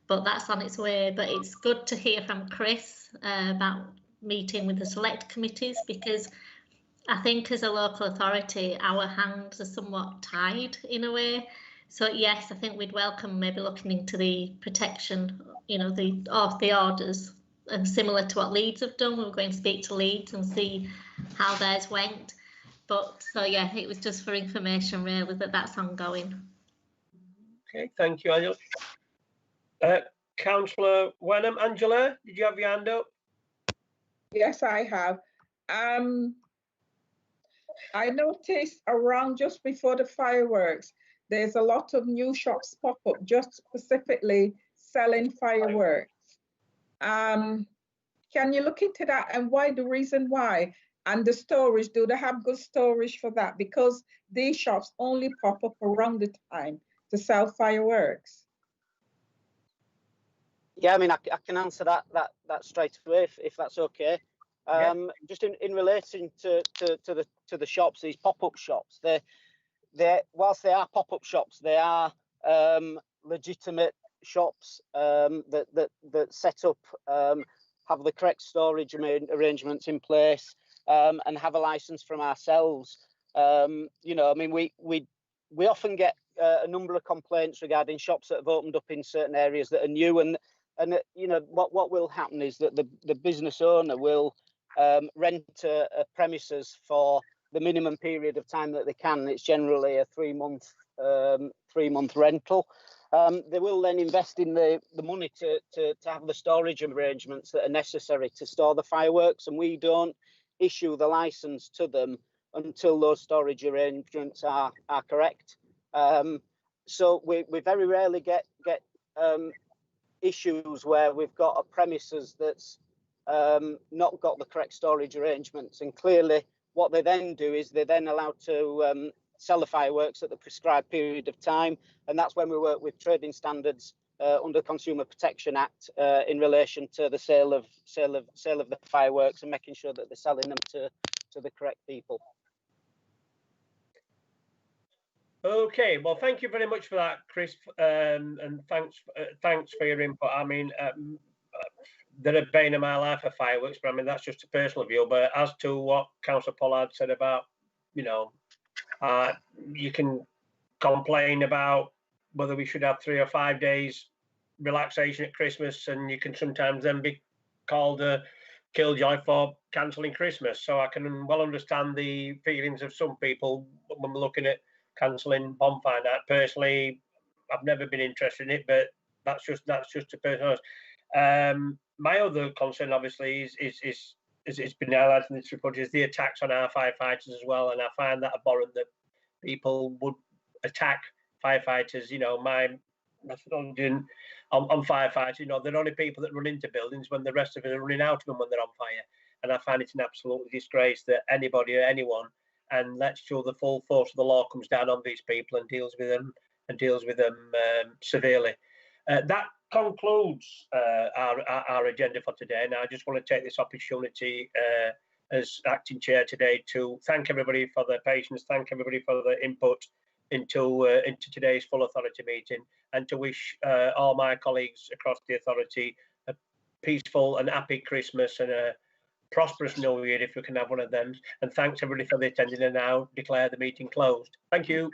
but that's on its way. But it's good to hear from Chris about meeting with the select committees, because I think as a local authority, our hands are somewhat tied in a way. So yes, I think we'd welcome maybe looking into the protection, the orders, and similar to what Leeds have done. We're going to speak to Leeds and see how theirs went. But so yeah, it was just for information really that that's ongoing. Okay, thank you, Angela. Councillor Wenham. Angela, did you have your hand up? Yes, I have. I noticed around just before the fireworks, there's a lot of new shops pop up just specifically selling fireworks. Can you look into that, and why, the reason why? And the storage, do they have good storage for that? Because these shops only pop up around the time to sell fireworks. Yeah, I mean, I can answer that straight away if that's okay. Just in relation to the shops, these pop-up shops, whilst they are pop-up shops, they are legitimate shops that set up, have the correct storage arrangements in place, and have a license from ourselves. I mean, we often get a number of complaints regarding shops that have opened up in certain areas that are new, and And you know what will happen is that the business owner will rent a premises for the minimum period of time that they can. It's generally a 3-month rental. They will then invest in the money to have the storage arrangements that are necessary to store the fireworks, and we don't issue the license to them until those storage arrangements are correct. So we very rarely get issues where we've got a premises that's not got the correct storage arrangements, and clearly what they then do is they're then allowed to sell the fireworks at the prescribed period of time, and that's when we work with trading standards under Consumer Protection Act in relation to the sale of the fireworks and making sure that they're selling them to the correct people. Okay, well, thank you very much for that, Chris, and thanks for your input. I mean, they're a bane of my life for fireworks, but I mean that's just a personal view. But as to what Councillor Pollard said about, you know, you can complain about whether we should have 3 or 5 days relaxation at Christmas, and you can sometimes then be called a killjoy for cancelling Christmas. So I can well understand the feelings of some people when we're looking at cancelling bonfire night. Personally, I've never been interested in it, but that's just a personal. My other concern, obviously, is it's been highlighted in this report, is the attacks on our firefighters as well, and I find that abhorrent that people would attack firefighters. You know, my methodology on firefighters, you know, they're only people that run into buildings when the rest of us are running out of them when they're on fire, and I find it an absolute disgrace that anybody or anyone, and let's show the full force of the law comes down on these people and deals with them severely. That concludes our agenda for today. Now, I just want to take this opportunity as acting chair today to thank everybody for their patience, thank everybody for their input into today's full authority meeting, and to wish all my colleagues across the authority a peaceful and happy Christmas and a prosperous New Year, if we can have one of them. And thanks everybody for the attending, and now declare the meeting closed. Thank you.